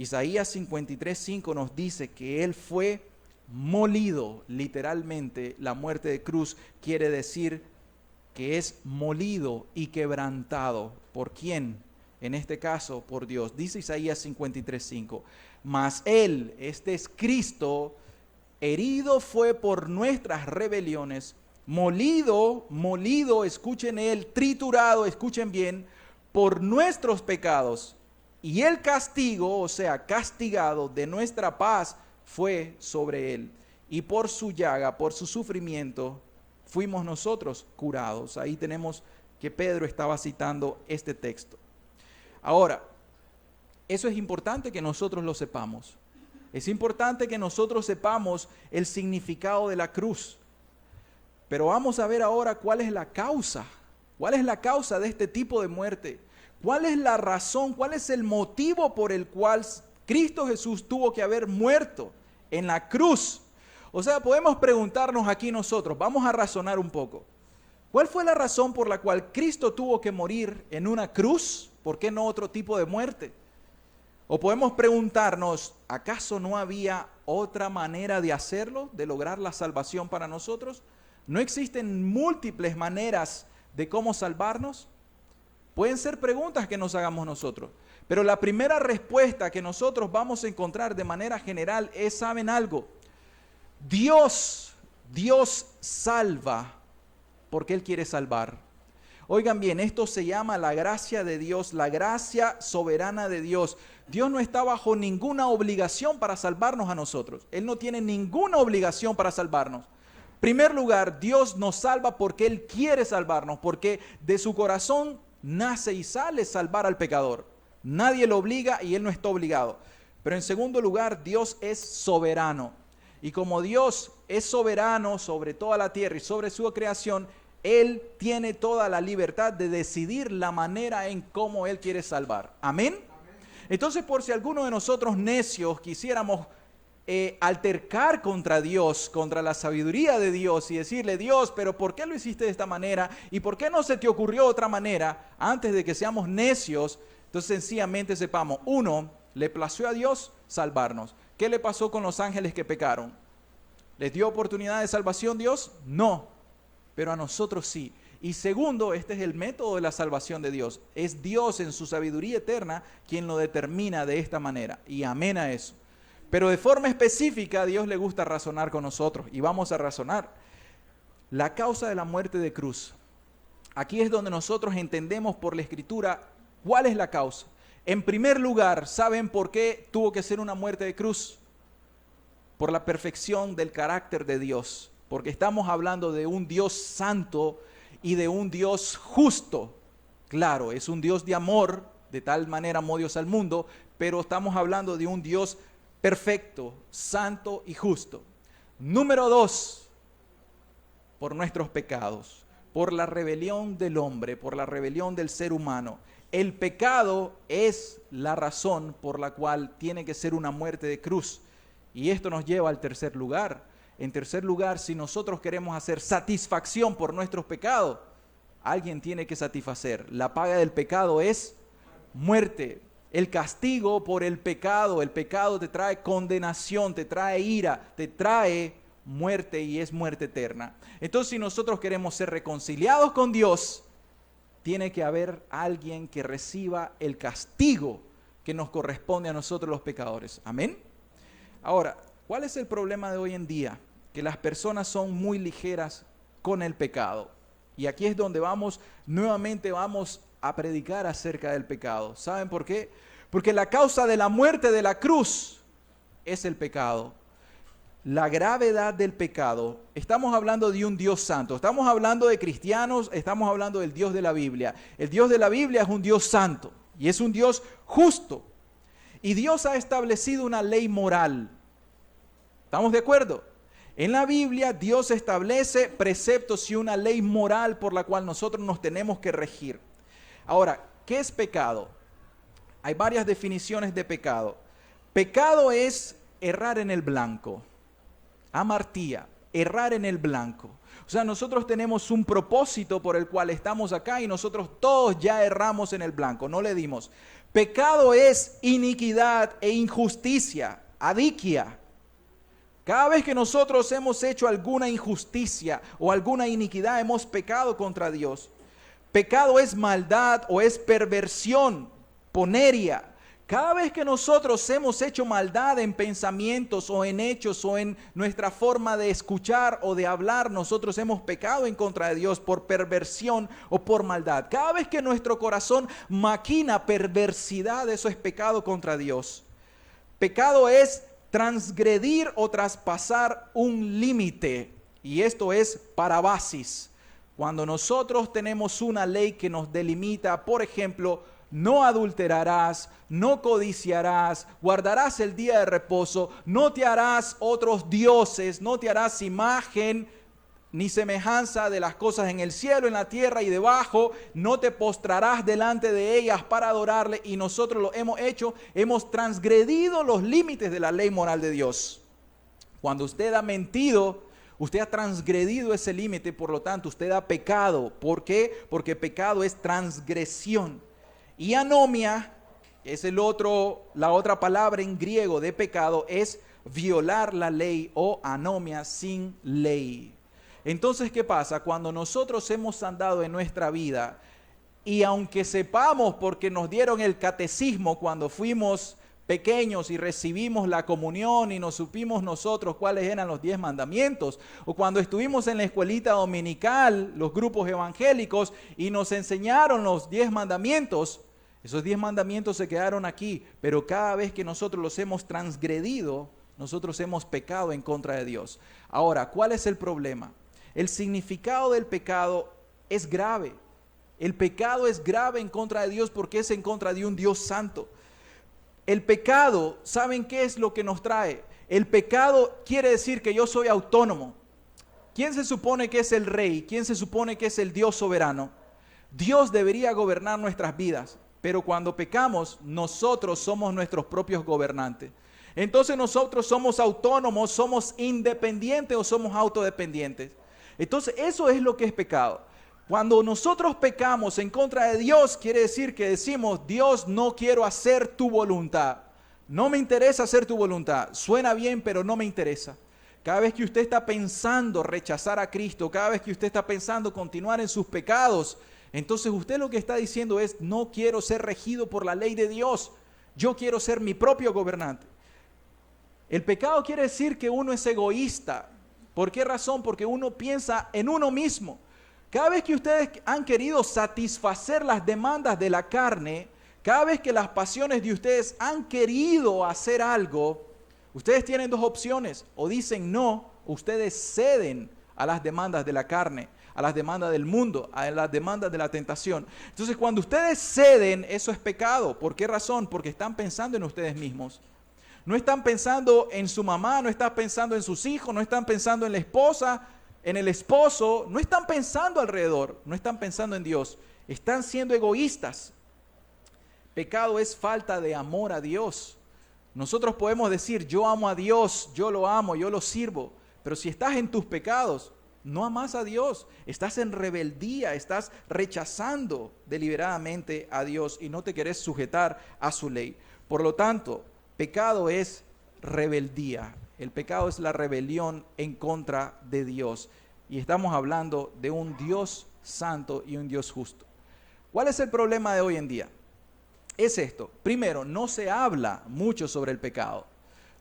Isaías 53:5 nos dice que Él fue molido. Literalmente, la muerte de cruz quiere decir que es molido y quebrantado. ¿Por quién? En este caso, por Dios. Dice Isaías 53:5. Mas Él, este es Cristo, herido fue por nuestras rebeliones, molido, escuchen Él, triturado, escuchen bien, por nuestros pecados. Y el castigo, o sea, castigado de nuestra paz, fue sobre Él. Y por su llaga, por su sufrimiento, fuimos nosotros curados. Ahí tenemos que Pedro estaba citando este texto. Ahora, eso es importante que nosotros lo sepamos. Es importante que nosotros sepamos el significado de la cruz. Pero vamos a ver ahora cuál es la causa. ¿Cuál es la causa de este tipo de muerte? ¿Cuál es la razón? ¿Cuál es el motivo por el cual Cristo Jesús tuvo que haber muerto en la cruz? O sea, podemos preguntarnos aquí nosotros, vamos a razonar un poco. ¿Cuál fue la razón por la cual Cristo tuvo que morir en una cruz? ¿Por qué no otro tipo de muerte? O podemos preguntarnos, ¿acaso no había otra manera de hacerlo, de lograr la salvación para nosotros? ¿No existen múltiples maneras de cómo salvarnos? Pueden ser preguntas que nos hagamos nosotros. Pero la primera respuesta que nosotros vamos a encontrar de manera general es, ¿saben algo? Dios salva porque Él quiere salvar. Oigan bien, esto se llama la gracia de Dios, la gracia soberana de Dios. Dios no está bajo ninguna obligación para salvarnos a nosotros. Él no tiene ninguna obligación para salvarnos. En primer lugar, Dios nos salva porque Él quiere salvarnos, porque de su corazón nace y sale salvar al pecador. Nadie lo obliga y Él no está obligado. Pero en segundo lugar, Dios es soberano. Y como Dios es soberano sobre toda la tierra y sobre su creación, Él tiene toda la libertad de decidir la manera en cómo Él quiere salvar. ¿Amén? Entonces, por si alguno de nosotros necios quisiéramos altercar contra Dios, contra la sabiduría de Dios y decirle, Dios, pero ¿por qué lo hiciste de esta manera? ¿Y por qué no se te ocurrió otra manera? Antes de que seamos necios, entonces sencillamente sepamos, uno, le plació a Dios salvarnos. ¿Qué le pasó con los ángeles que pecaron? ¿Les dio oportunidad de salvación Dios? No, pero a nosotros sí. Y segundo, este es el método de la salvación de Dios. Es Dios en su sabiduría eterna quien lo determina de esta manera. Y amén a eso. Pero de forma específica a Dios le gusta razonar con nosotros. Y vamos a razonar. La causa de la muerte de cruz. Aquí es donde nosotros entendemos por la Escritura cuál es la causa. En primer lugar, ¿saben por qué tuvo que ser una muerte de cruz? Por la perfección del carácter de Dios. Porque estamos hablando de un Dios santo y de un Dios justo. Claro, es un Dios de amor, de tal manera amó Dios al mundo, pero estamos hablando de un Dios perfecto, santo y justo. Número 2, por nuestros pecados, por la rebelión del hombre, por la rebelión del ser humano. El pecado es la razón por la cual tiene que ser una muerte de cruz. Y esto nos lleva al tercer lugar. En tercer lugar, si nosotros queremos hacer satisfacción por nuestros pecados, alguien tiene que satisfacer. La paga del pecado es muerte. El castigo por el pecado te trae condenación, te trae ira, te trae muerte y es muerte eterna. Entonces, si nosotros queremos ser reconciliados con Dios, tiene que haber alguien que reciba el castigo que nos corresponde a nosotros los pecadores. Amén. Ahora, ¿cuál es el problema de hoy en día? Que las personas son muy ligeras con el pecado. Y aquí es donde nuevamente vamos a predicar acerca del pecado. ¿Saben por qué? Porque la causa de la muerte de la cruz es el pecado. La gravedad del pecado, estamos hablando de un Dios santo, estamos hablando de cristianos, estamos hablando del Dios de la Biblia. El Dios de la Biblia es un Dios santo y es un Dios justo. Y Dios ha establecido una ley moral. ¿Estamos de acuerdo? En la Biblia Dios establece preceptos y una ley moral por la cual nosotros nos tenemos que regir. Ahora, ¿qué es pecado? Hay varias definiciones de pecado. Pecado es errar en el blanco. Amartía, errar en el blanco. O sea, nosotros tenemos un propósito por el cual estamos acá y nosotros todos ya erramos en el blanco, no le dimos. Pecado es iniquidad e injusticia, adiquia. Cada vez que nosotros hemos hecho alguna injusticia o alguna iniquidad, hemos pecado contra Dios. Pecado es maldad o es perversión, poneria. Cada vez que nosotros hemos hecho maldad en pensamientos o en hechos o en nuestra forma de escuchar o de hablar, nosotros hemos pecado en contra de Dios por perversión o por maldad. Cada vez que nuestro corazón maquina perversidad, eso es pecado contra Dios. Pecado es transgredir o traspasar un límite, y esto es parabasis. Cuando nosotros tenemos una ley que nos delimita, por ejemplo, no adulterarás, no codiciarás, guardarás el día de reposo, no te harás otros dioses, no te harás imagen ni semejanza de las cosas en el cielo, en la tierra y debajo, no te postrarás delante de ellas para adorarle, y nosotros lo hemos hecho, hemos transgredido los límites de la ley moral de Dios. Cuando usted ha mentido, usted ha transgredido ese límite, por lo tanto usted ha pecado. ¿Por qué? Porque pecado es transgresión. Y anomia es la otra palabra en griego de pecado, es violar la ley, o anomia, sin ley. Entonces, ¿qué pasa? Cuando nosotros hemos andado en nuestra vida, y aunque sepamos, porque nos dieron el catecismo cuando fuimos pequeños y recibimos la comunión y nos supimos nosotros cuáles eran los 10 mandamientos, o cuando estuvimos en la escuelita dominical, los grupos evangélicos, y nos enseñaron los 10 mandamientos, esos 10 mandamientos se quedaron aquí, pero cada vez que nosotros los hemos transgredido, nosotros hemos pecado en contra de Dios. Ahora, ¿cuál es el problema? El significado del pecado es grave. El pecado es grave en contra de Dios porque es en contra de un Dios santo. El pecado, ¿saben qué es lo que nos trae? El pecado quiere decir que yo soy autónomo. ¿Quién se supone que es el rey? ¿Quién se supone que es el Dios soberano? Dios debería gobernar nuestras vidas, pero cuando pecamos, nosotros somos nuestros propios gobernantes. Entonces nosotros somos autónomos, somos independientes o somos autodependientes. Entonces eso es lo que es pecado. Cuando nosotros pecamos en contra de Dios, quiere decir que decimos: Dios, no quiero hacer tu voluntad. No me interesa hacer tu voluntad. Suena bien, pero no me interesa. Cada vez que usted está pensando rechazar a Cristo, cada vez que usted está pensando continuar en sus pecados, entonces usted lo que está diciendo es: no quiero ser regido por la ley de Dios. Yo quiero ser mi propio gobernante. El pecado quiere decir que uno es egoísta. ¿Por qué razón? Porque uno piensa en uno mismo. Cada vez que ustedes han querido satisfacer las demandas de la carne, cada vez que las pasiones de ustedes han querido hacer algo, ustedes tienen dos opciones: o dicen no, o ustedes ceden a las demandas de la carne, a las demandas del mundo, a las demandas de la tentación. Entonces, cuando ustedes ceden, eso es pecado. ¿Por qué razón? Porque están pensando en ustedes mismos. No están pensando en su mamá, no están pensando en sus hijos, no están pensando en la esposa, en el esposo, no están pensando alrededor, no están pensando en Dios. Están siendo egoístas. Pecado es falta de amor a Dios. Nosotros podemos decir: yo amo a Dios, yo lo amo, yo lo sirvo. Pero si estás en tus pecados, no amas a Dios, estás en rebeldía, estás rechazando deliberadamente a Dios y no te querés sujetar a su ley. Por lo tanto, pecado es rebeldía. El pecado es la rebelión en contra de Dios. Y estamos hablando de un Dios santo y un Dios justo. ¿Cuál es el problema de hoy en día? Es esto. Primero, no se habla mucho sobre el pecado.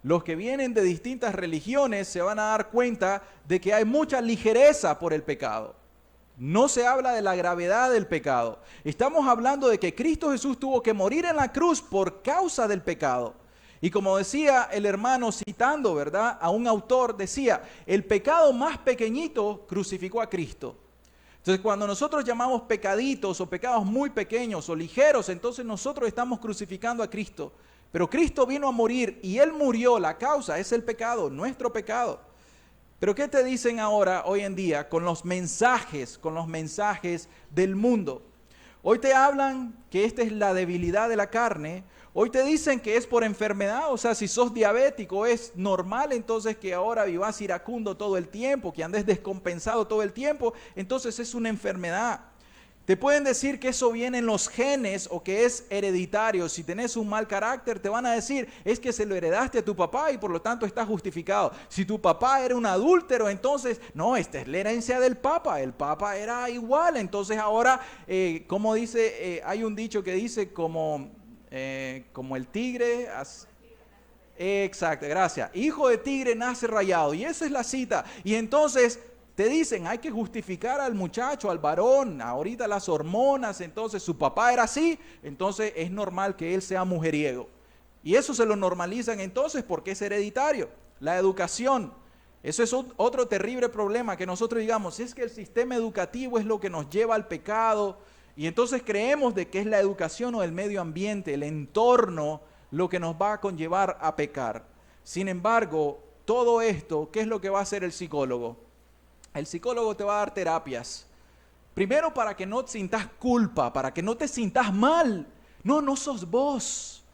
Los que vienen de distintas religiones se van a dar cuenta de que hay mucha ligereza por el pecado. No se habla de la gravedad del pecado. Estamos hablando de que Cristo Jesús tuvo que morir en la cruz por causa del pecado. Y como decía el hermano citando, ¿verdad?, a un autor, decía: el pecado más pequeñito crucificó a Cristo. Entonces, cuando nosotros llamamos pecaditos o pecados muy pequeños o ligeros, entonces nosotros estamos crucificando a Cristo. Pero Cristo vino a morir y Él murió. La causa es el pecado, nuestro pecado. Pero ¿qué te dicen ahora, hoy en día, con los mensajes del mundo? Hoy te hablan que esta es la debilidad de la carne. Hoy te dicen que es por enfermedad, o sea, si sos diabético es normal entonces que ahora vivas iracundo todo el tiempo, que andes descompensado todo el tiempo, entonces es una enfermedad. Te pueden decir que eso viene en los genes o que es hereditario. Si tenés un mal carácter, te van a decir, es que se lo heredaste a tu papá y por lo tanto está justificado. Si tu papá era un adúltero, entonces, no, esta es la herencia del papa. El papa era igual. Entonces ahora, como dice, hay un dicho que dice como el tigre... Exacto, gracias. Hijo de tigre nace rayado. Y esa es la cita. Y entonces... te dicen, hay que justificar al muchacho, al varón, ahorita las hormonas, entonces su papá era así, entonces es normal que él sea mujeriego. Y eso se lo normalizan entonces porque es hereditario. La educación, eso es otro terrible problema, que nosotros digamos, es que el sistema educativo es lo que nos lleva al pecado, y entonces creemos de que es la educación o el medio ambiente, el entorno, lo que nos va a conllevar a pecar. Sin embargo, todo esto, ¿qué es lo que va a hacer el psicólogo? El psicólogo te va a dar terapias. Primero para que no sintas culpa, para que no te sintas mal. No sos vos.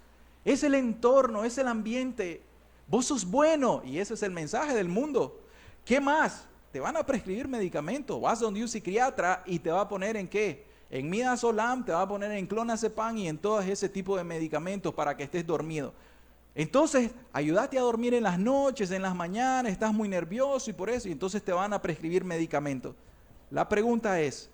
Es el entorno, es el ambiente. Vos sos bueno y ese es el mensaje del mundo. ¿Qué más? Te van a prescribir medicamentos. Vas donde un psiquiatra y te va a poner en qué. En midazolam, te va a poner en clonazepam y en todo ese tipo de medicamentos para que estés dormido. Entonces, ayúdate a dormir en las noches, en las mañanas, estás muy nervioso y por eso, y entonces te van a prescribir medicamentos. La pregunta es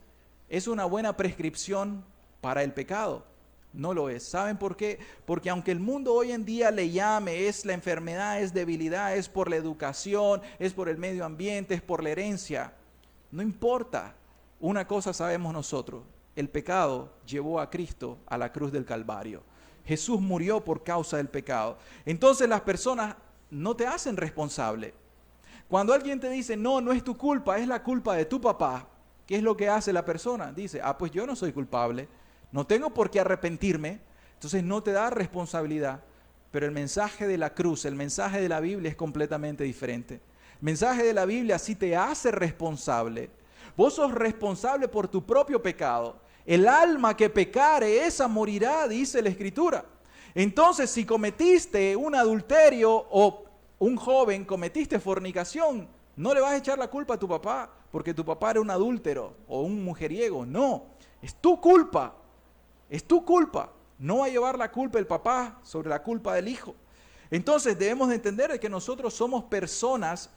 una buena prescripción para el pecado? No lo es. ¿Saben por qué? Porque aunque el mundo hoy en día le llame, es la enfermedad, es debilidad, es por la educación, es por el medio ambiente, es por la herencia, no importa. Una cosa sabemos nosotros, el pecado llevó a Cristo a la cruz del Calvario. Jesús murió por causa del pecado. Entonces las personas no te hacen responsable. Cuando alguien te dice, no es tu culpa, es la culpa de tu papá, ¿qué es lo que hace la persona? Dice, pues yo no soy culpable, no tengo por qué arrepentirme, entonces no te da responsabilidad. Pero el mensaje de la cruz, el mensaje de la Biblia es completamente diferente. El mensaje de la Biblia sí te hace responsable. Vos sos responsable por tu propio pecado. El alma que pecare, esa morirá, dice la Escritura. Entonces, si cometiste un adulterio o un joven cometiste fornicación, no le vas a echar la culpa a tu papá, porque tu papá era un adúltero o un mujeriego. No, es tu culpa, es tu culpa. No va a llevar la culpa el papá sobre la culpa del hijo. Entonces debemos de entender que nosotros somos personas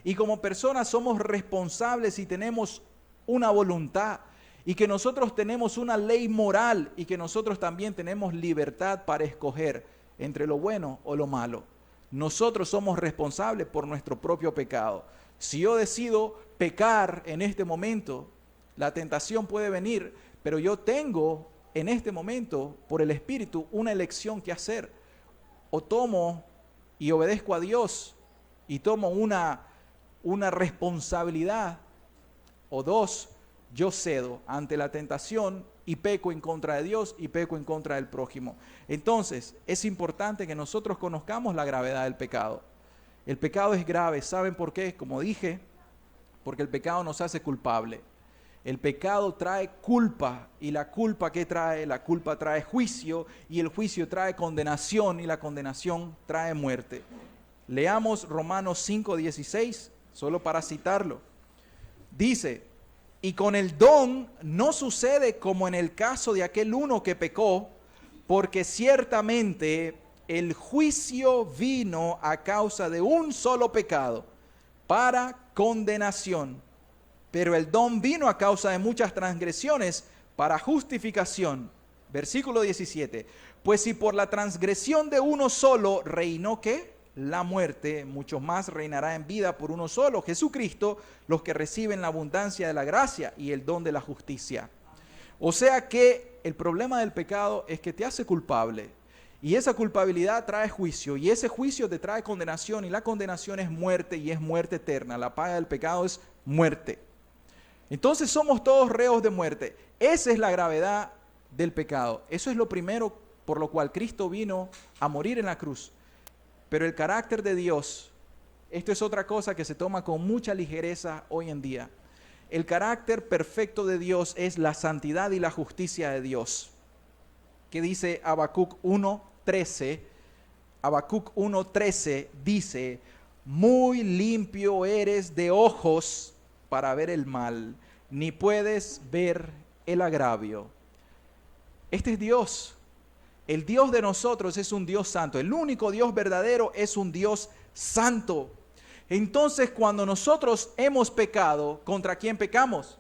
y como personas somos responsables y tenemos una voluntad. Y que nosotros tenemos una ley moral y que nosotros también tenemos libertad para escoger entre lo bueno o lo malo. Nosotros somos responsables por nuestro propio pecado. Si yo decido pecar en este momento, la tentación puede venir, pero yo tengo en este momento, por el Espíritu, una elección que hacer. O tomo y obedezco a Dios y tomo una responsabilidad, o dos, yo cedo ante la tentación y peco en contra de Dios y peco en contra del prójimo. Entonces, es importante que nosotros conozcamos la gravedad del pecado. El pecado es grave. ¿Saben por qué? Como dije, porque el pecado nos hace culpable. El pecado trae culpa y la culpa ¿qué trae? La culpa trae juicio y el juicio trae condenación y la condenación trae muerte. Leamos Romanos 5:16, solo para citarlo. Dice, y con el don no sucede como en el caso de aquel uno que pecó, porque ciertamente el juicio vino a causa de un solo pecado, para condenación. Pero el don vino a causa de muchas transgresiones, para justificación. Versículo 17. Pues si por la transgresión de uno solo reinó, ¿qué? La muerte, mucho más reinará en vida por uno solo, Jesucristo, los que reciben la abundancia de la gracia y el don de la justicia. O sea que el problema del pecado es que te hace culpable y esa culpabilidad trae juicio y ese juicio te trae condenación y la condenación es muerte y es muerte eterna. La paga del pecado es muerte. Entonces somos todos reos de muerte. Esa es la gravedad del pecado. Eso es lo primero por lo cual Cristo vino a morir en la cruz. Pero el carácter de Dios, esto es otra cosa que se toma con mucha ligereza hoy en día. El carácter perfecto de Dios es la santidad y la justicia de Dios. que dice Habacuc 1:13. Habacuc 1:13 dice: muy limpio eres de ojos para ver el mal, ni puedes ver el agravio. Este es Dios. El Dios de nosotros es un Dios santo. El único Dios verdadero es un Dios santo. Entonces, cuando nosotros hemos pecado, ¿contra quién pecamos?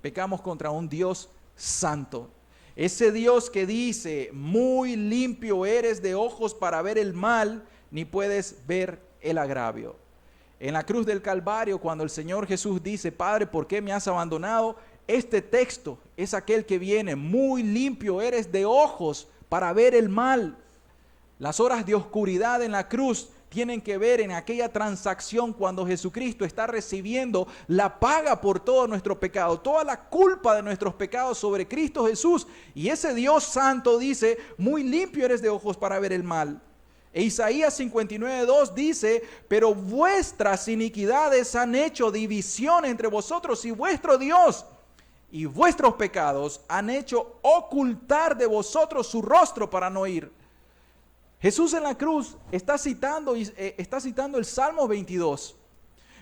Pecamos contra un Dios santo. Ese Dios que dice: muy limpio eres de ojos para ver el mal, ni puedes ver el agravio. En la cruz del Calvario, cuando el Señor Jesús dice: Padre, ¿por qué me has abandonado? Este texto es aquel que viene: muy limpio eres de ojos para ver el mal. Las horas de oscuridad en la cruz tienen que ver en aquella transacción cuando Jesucristo está recibiendo la paga por todo nuestro pecado, toda la culpa de nuestros pecados sobre Cristo Jesús. Y ese Dios santo dice: muy limpio eres de ojos para ver el mal. E Isaías 59:2 dice: pero vuestras iniquidades han hecho división entre vosotros y vuestro Dios, y vuestros pecados han hecho ocultar de vosotros su rostro para no oír. Jesús en la cruz está citando el Salmo 22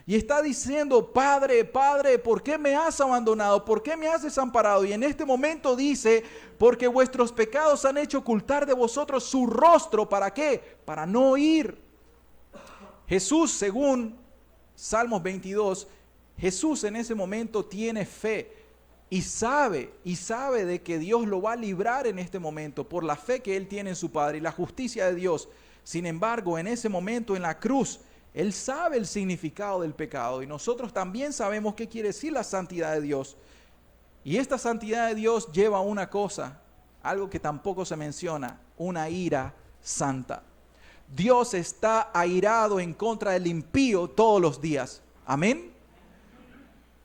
y está diciendo: Padre, Padre, ¿por qué me has abandonado? ¿Por qué me has desamparado? Y en este momento dice: porque vuestros pecados han hecho ocultar de vosotros su rostro. ¿Para qué? Para no oír. Jesús, según Salmos 22, Jesús en ese momento tiene fe. Y sabe de que Dios lo va a librar en este momento por la fe que él tiene en su Padre y la justicia de Dios. Sin embargo, en ese momento en la cruz, él sabe el significado del pecado y nosotros también sabemos qué quiere decir la santidad de Dios. Y esta santidad de Dios lleva a una cosa, algo que tampoco se menciona: una ira santa. Dios está airado en contra del impío todos los días. Amén.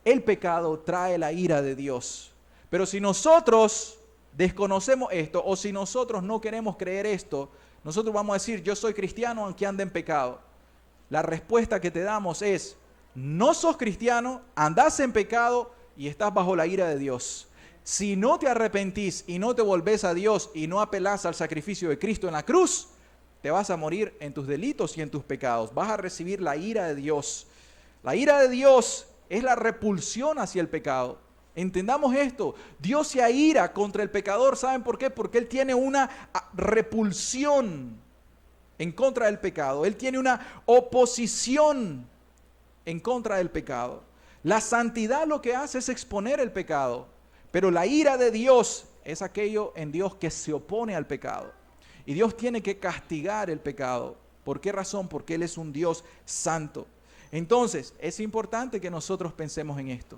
El pecado trae la ira de Dios. Pero si nosotros desconocemos esto, o si nosotros no queremos creer esto, nosotros vamos a decir: yo soy cristiano aunque ande en pecado. La respuesta que te damos es: no sos cristiano, andás en pecado y estás bajo la ira de Dios. Si no te arrepentís y no te volvés a Dios y no apelás al sacrificio de Cristo en la cruz, te vas a morir en tus delitos y en tus pecados. Vas a recibir la ira de Dios. La ira de Dios es la repulsión hacia el pecado. Entendamos esto: Dios se aira contra el pecador. ¿Saben por qué? Porque Él tiene una repulsión en contra del pecado. Él tiene una oposición en contra del pecado. La santidad lo que hace es exponer el pecado, pero la ira de Dios es aquello en Dios que se opone al pecado. Y Dios tiene que castigar el pecado. ¿Por qué razón? Porque Él es un Dios santo. Entonces, es importante que nosotros pensemos en esto,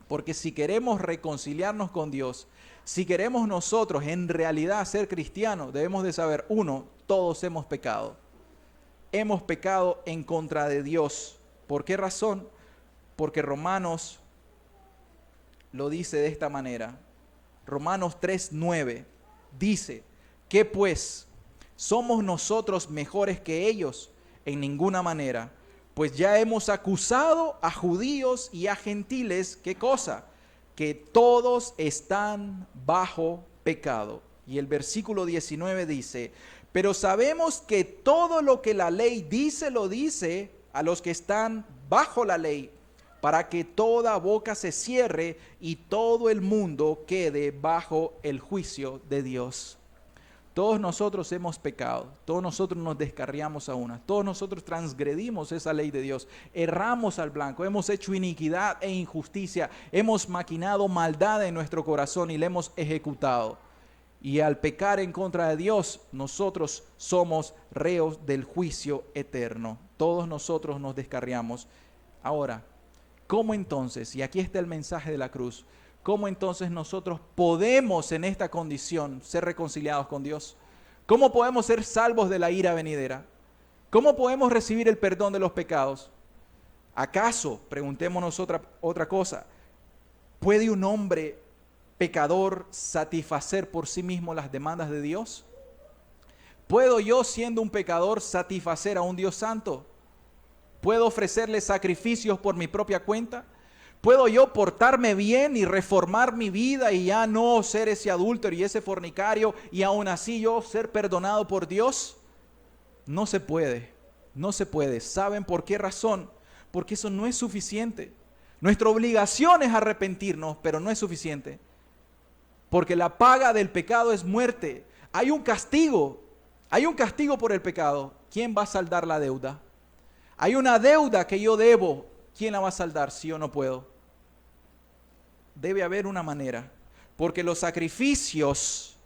porque si queremos reconciliarnos con Dios, si queremos nosotros en realidad ser cristianos, debemos de saber: uno, todos hemos pecado. Hemos pecado en contra de Dios. ¿Por qué razón? Porque Romanos lo dice de esta manera. Romanos 3:9 dice: ¿qué pues? ¿Somos nosotros mejores que ellos? En ninguna manera. Pues ya hemos acusado a judíos y a gentiles, ¿qué cosa? Que todos están bajo pecado. Y el versículo 19 dice: pero sabemos que todo lo que la ley dice, lo dice a los que están bajo la ley, para que toda boca se cierre y todo el mundo quede bajo el juicio de Dios. Todos nosotros hemos pecado, todos nosotros nos descarriamos a una, todos nosotros transgredimos esa ley de Dios, erramos al blanco, hemos hecho iniquidad e injusticia, hemos maquinado maldad en nuestro corazón y la hemos ejecutado. Y al pecar en contra de Dios, nosotros somos reos del juicio eterno. Todos nosotros nos descarriamos. Ahora, ¿cómo entonces? Y aquí está el mensaje de la cruz. ¿Cómo entonces nosotros podemos en esta condición ser reconciliados con Dios? ¿Cómo podemos ser salvos de la ira venidera? ¿Cómo podemos recibir el perdón de los pecados? ¿Acaso, preguntémonos otra cosa, puede un hombre pecador satisfacer por sí mismo las demandas de Dios? ¿Puedo yo, siendo un pecador, satisfacer a un Dios santo? ¿Puedo ofrecerle sacrificios por mi propia cuenta? ¿Puedo yo portarme bien y reformar mi vida y ya no ser ese adúltero y ese fornicario y aún así yo ser perdonado por Dios? No se puede, no se puede. ¿Saben por qué razón? Porque eso no es suficiente. Nuestra obligación es arrepentirnos, pero no es suficiente. Porque la paga del pecado es muerte. Hay un castigo por el pecado. ¿Quién va a saldar la deuda? Hay una deuda que yo debo. ¿Quién la va a saldar si yo no puedo? Debe haber una manera. Porque los sacrificios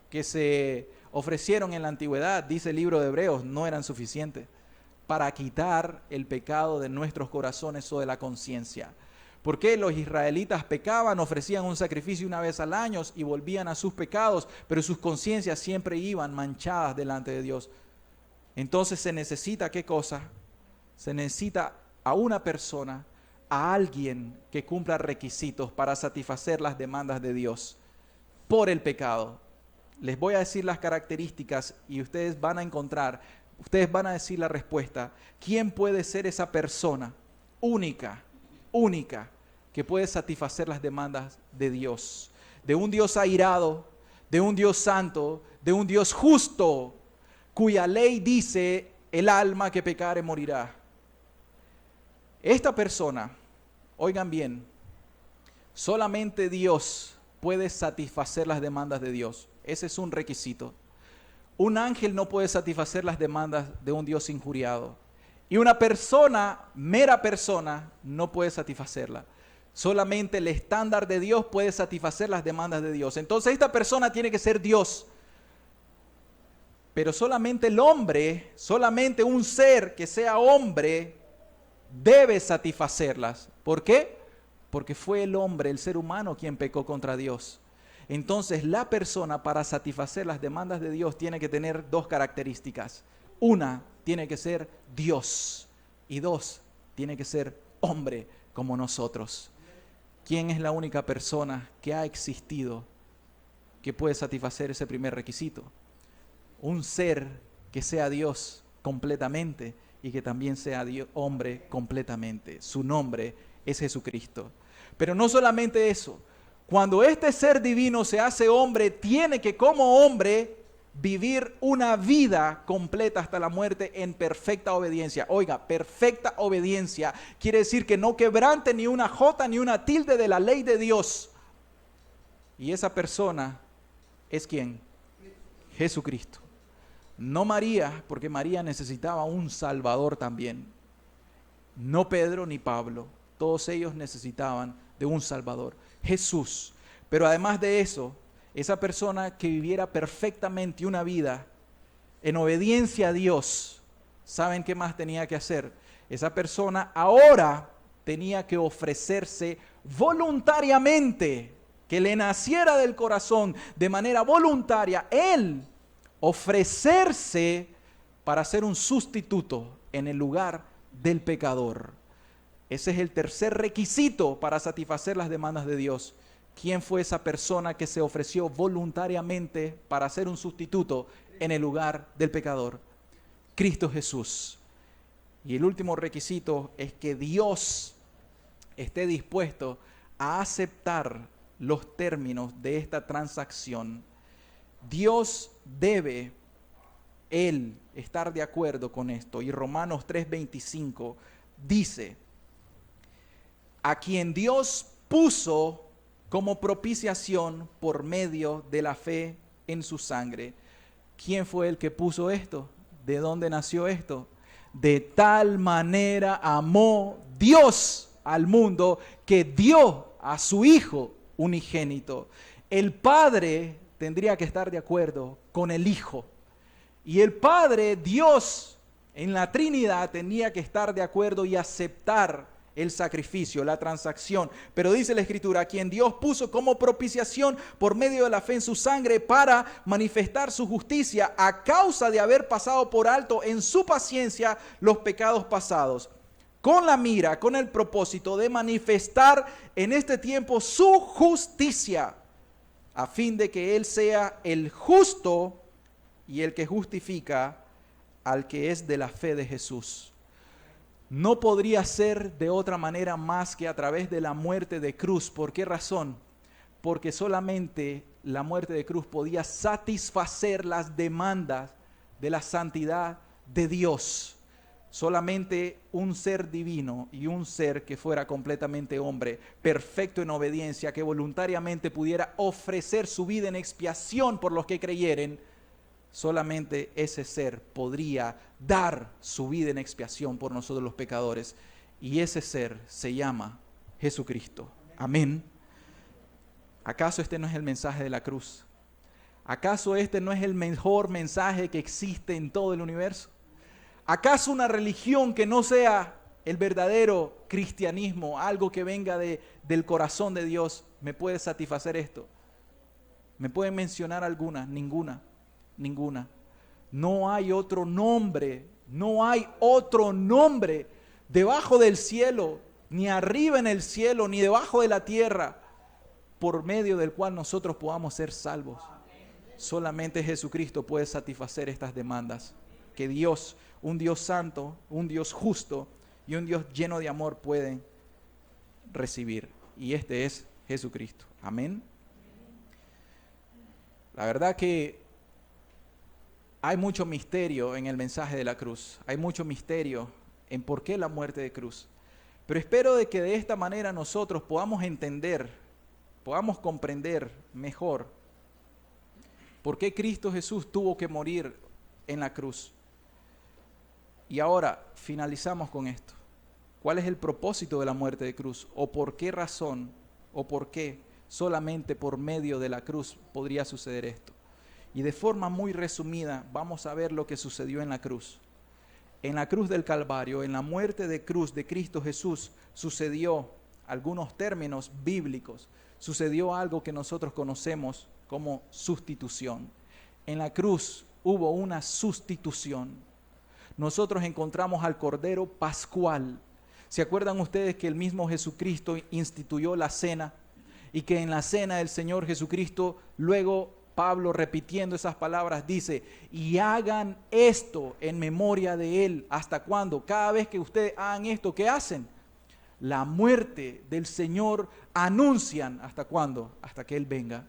que se ofrecieron en la antigüedad, dice el libro de Hebreos, no eran suficientes para quitar el pecado de nuestros corazones o de la conciencia. Porque los israelitas pecaban, ofrecían un sacrificio una vez al año y volvían a sus pecados, pero sus conciencias siempre iban manchadas delante de Dios. Entonces se necesita, ¿qué cosa? Se necesita a una persona, a alguien que cumpla requisitos para satisfacer las demandas de Dios por el pecado. Les voy a decir las características y ustedes van a decir la respuesta. ¿Quién puede ser esa persona única, que puede satisfacer las demandas de Dios? De un Dios airado, de un Dios santo, de un Dios justo, cuya ley dice: el alma que pecare morirá. Esta persona, oigan bien, solamente Dios puede satisfacer las demandas de Dios. Ese es un requisito. Un ángel no puede satisfacer las demandas de un Dios injuriado. Y una persona, mera persona, no puede satisfacerla. Solamente el estándar de Dios puede satisfacer las demandas de Dios. Entonces esta persona tiene que ser Dios. Pero solamente el hombre, solamente un ser que sea hombre, debe satisfacerlas. ¿Por qué? Porque fue el hombre, el ser humano, quien pecó contra Dios. Entonces la persona, para satisfacer las demandas de Dios, tiene que tener dos características. Una, tiene que ser Dios. Y dos, tiene que ser hombre como nosotros. ¿Quién es la única persona que ha existido que puede satisfacer ese primer requisito? Un ser que sea Dios completamente y que también sea Dios, hombre completamente. Su nombre es Jesucristo. Pero no solamente eso. Cuando este ser divino se hace hombre, tiene que como hombre vivir una vida completa hasta la muerte en perfecta obediencia. Oiga, perfecta obediencia quiere decir que no quebrante ni una jota ni una tilde de la ley de Dios. Y esa persona es ¿quién? Jesucristo. No María, porque María necesitaba un Salvador también. No Pedro ni Pablo. Todos ellos necesitaban de un Salvador. Jesús. Pero además de eso, esa persona que viviera perfectamente una vida en obediencia a Dios, ¿saben qué más tenía que hacer? Esa persona ahora tenía que ofrecerse voluntariamente, que le naciera del corazón de manera voluntaria, él ofrecerse para ser un sustituto en el lugar del pecador. Ese es el tercer requisito para satisfacer las demandas de Dios. ¿Quién fue esa persona que se ofreció voluntariamente para ser un sustituto en el lugar del pecador? Cristo Jesús. Y el último requisito es que Dios esté dispuesto a aceptar los términos de esta transacción. Dios debe, Él, estar de acuerdo con esto. Y Romanos 3:25 dice: a quien Dios puso como propiciación por medio de la fe en su sangre. ¿Quién fue el que puso esto? ¿De dónde nació esto? De tal manera amó Dios al mundo que dio a su Hijo unigénito. El Padre tendría que estar de acuerdo con el Hijo. Y el Padre, Dios, en la Trinidad, tenía que estar de acuerdo y aceptar el sacrificio, la transacción. Pero dice la Escritura, a quien Dios puso como propiciación por medio de la fe en su sangre para manifestar su justicia a causa de haber pasado por alto en su paciencia los pecados pasados, con la mira, con el propósito de manifestar en este tiempo su justicia, a fin de que Él sea el justo y el que justifica al que es de la fe de Jesús. no podría ser de otra manera más que a través de la muerte de cruz. ¿Por qué razón? Porque solamente la muerte de cruz podía satisfacer las demandas de la santidad de Dios. Solamente un ser divino y un ser que fuera completamente hombre, perfecto en obediencia, que voluntariamente pudiera ofrecer su vida en expiación por los que creyeren, solamente ese ser podría dar su vida en expiación por nosotros los pecadores. Y ese ser se llama Jesucristo. Amén. ¿Acaso este no es el mensaje de la cruz? ¿Acaso este no es el mejor mensaje que existe en todo el universo? ¿Acaso una religión que no sea el verdadero cristianismo, algo que venga del corazón de Dios, me puede satisfacer esto? ¿Me pueden mencionar alguna? Ninguna. No hay otro nombre debajo del cielo, ni arriba en el cielo, ni debajo de la tierra, por medio del cual nosotros podamos ser salvos. Solamente Jesucristo puede satisfacer estas demandas que Dios, un Dios santo, un Dios justo y un Dios lleno de amor pueden recibir. Y este es Jesucristo. Amén. La verdad que hay mucho misterio en el mensaje de la cruz. Hay mucho misterio en por qué la muerte de cruz. Pero espero de que de esta manera nosotros podamos entender, podamos comprender mejor por qué Cristo Jesús tuvo que morir en la cruz. Y ahora finalizamos con esto. ¿Cuál es el propósito de la muerte de cruz? ¿O por qué razón? ¿O por qué solamente por medio de la cruz podría suceder esto? Y de forma muy resumida vamos a ver lo que sucedió en la cruz. En la cruz del Calvario, en la muerte de cruz de Cristo Jesús, sucedió algunos términos bíblicos. Sucedió algo que nosotros conocemos como sustitución. En la cruz hubo una sustitución. Nosotros encontramos al Cordero Pascual. ¿Se acuerdan ustedes que el mismo Jesucristo instituyó la cena? Y que en la cena del Señor Jesucristo, luego Pablo, repitiendo esas palabras, dice: y hagan esto en memoria de Él. ¿Hasta cuándo? Cada vez que ustedes hagan esto, ¿qué hacen? La muerte del Señor anuncian. ¿Hasta cuándo? Hasta que Él venga.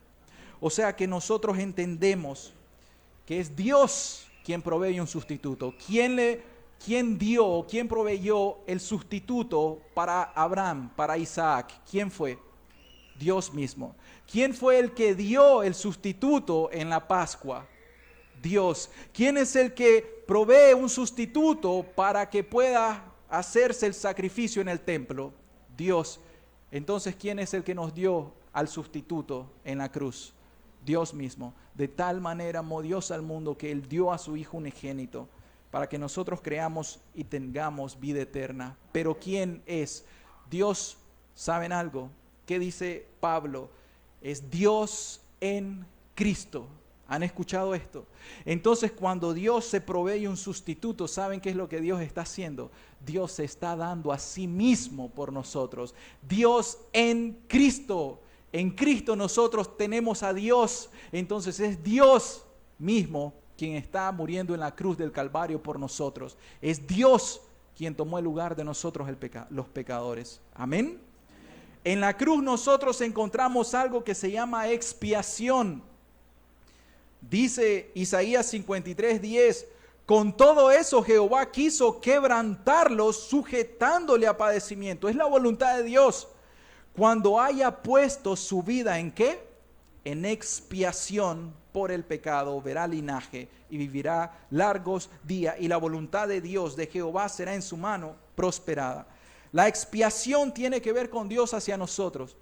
O sea que nosotros entendemos que es Dios quien provee un sustituto. ¿Quién proveyó el sustituto para Abraham, para Isaac? ¿Quién fue? Dios mismo. ¿Quién fue el que dio el sustituto en la Pascua? Dios. ¿Quién es el que provee un sustituto para que pueda hacerse el sacrificio en el templo? Dios. Entonces, ¿quién es el que nos dio al sustituto en la cruz? Dios mismo. De tal manera amó Dios al mundo que Él dio a su Hijo unigénito para que nosotros creamos y tengamos vida eterna. Pero ¿quién es? Dios, ¿saben algo? ¿Qué dice Pablo? Es Dios en Cristo. ¿Han escuchado esto? Entonces, cuando Dios se provee un sustituto, ¿saben qué es lo que Dios está haciendo? Dios se está dando a sí mismo por nosotros. Dios en Cristo. En Cristo nosotros tenemos a Dios. Entonces es Dios mismo quien está muriendo en la cruz del Calvario por nosotros. Es Dios quien tomó el lugar de nosotros los pecadores. Amén. En la cruz nosotros encontramos algo que se llama expiación. Dice Isaías 53:10, con todo eso Jehová quiso quebrantarlos sujetándole a padecimiento. Es la voluntad de Dios. Cuando haya puesto su vida ¿en qué? En expiación por el pecado, verá linaje y vivirá largos días. Y la voluntad de Dios, de Jehová, será en su mano prosperada. La expiación tiene que ver con Dios hacia nosotros.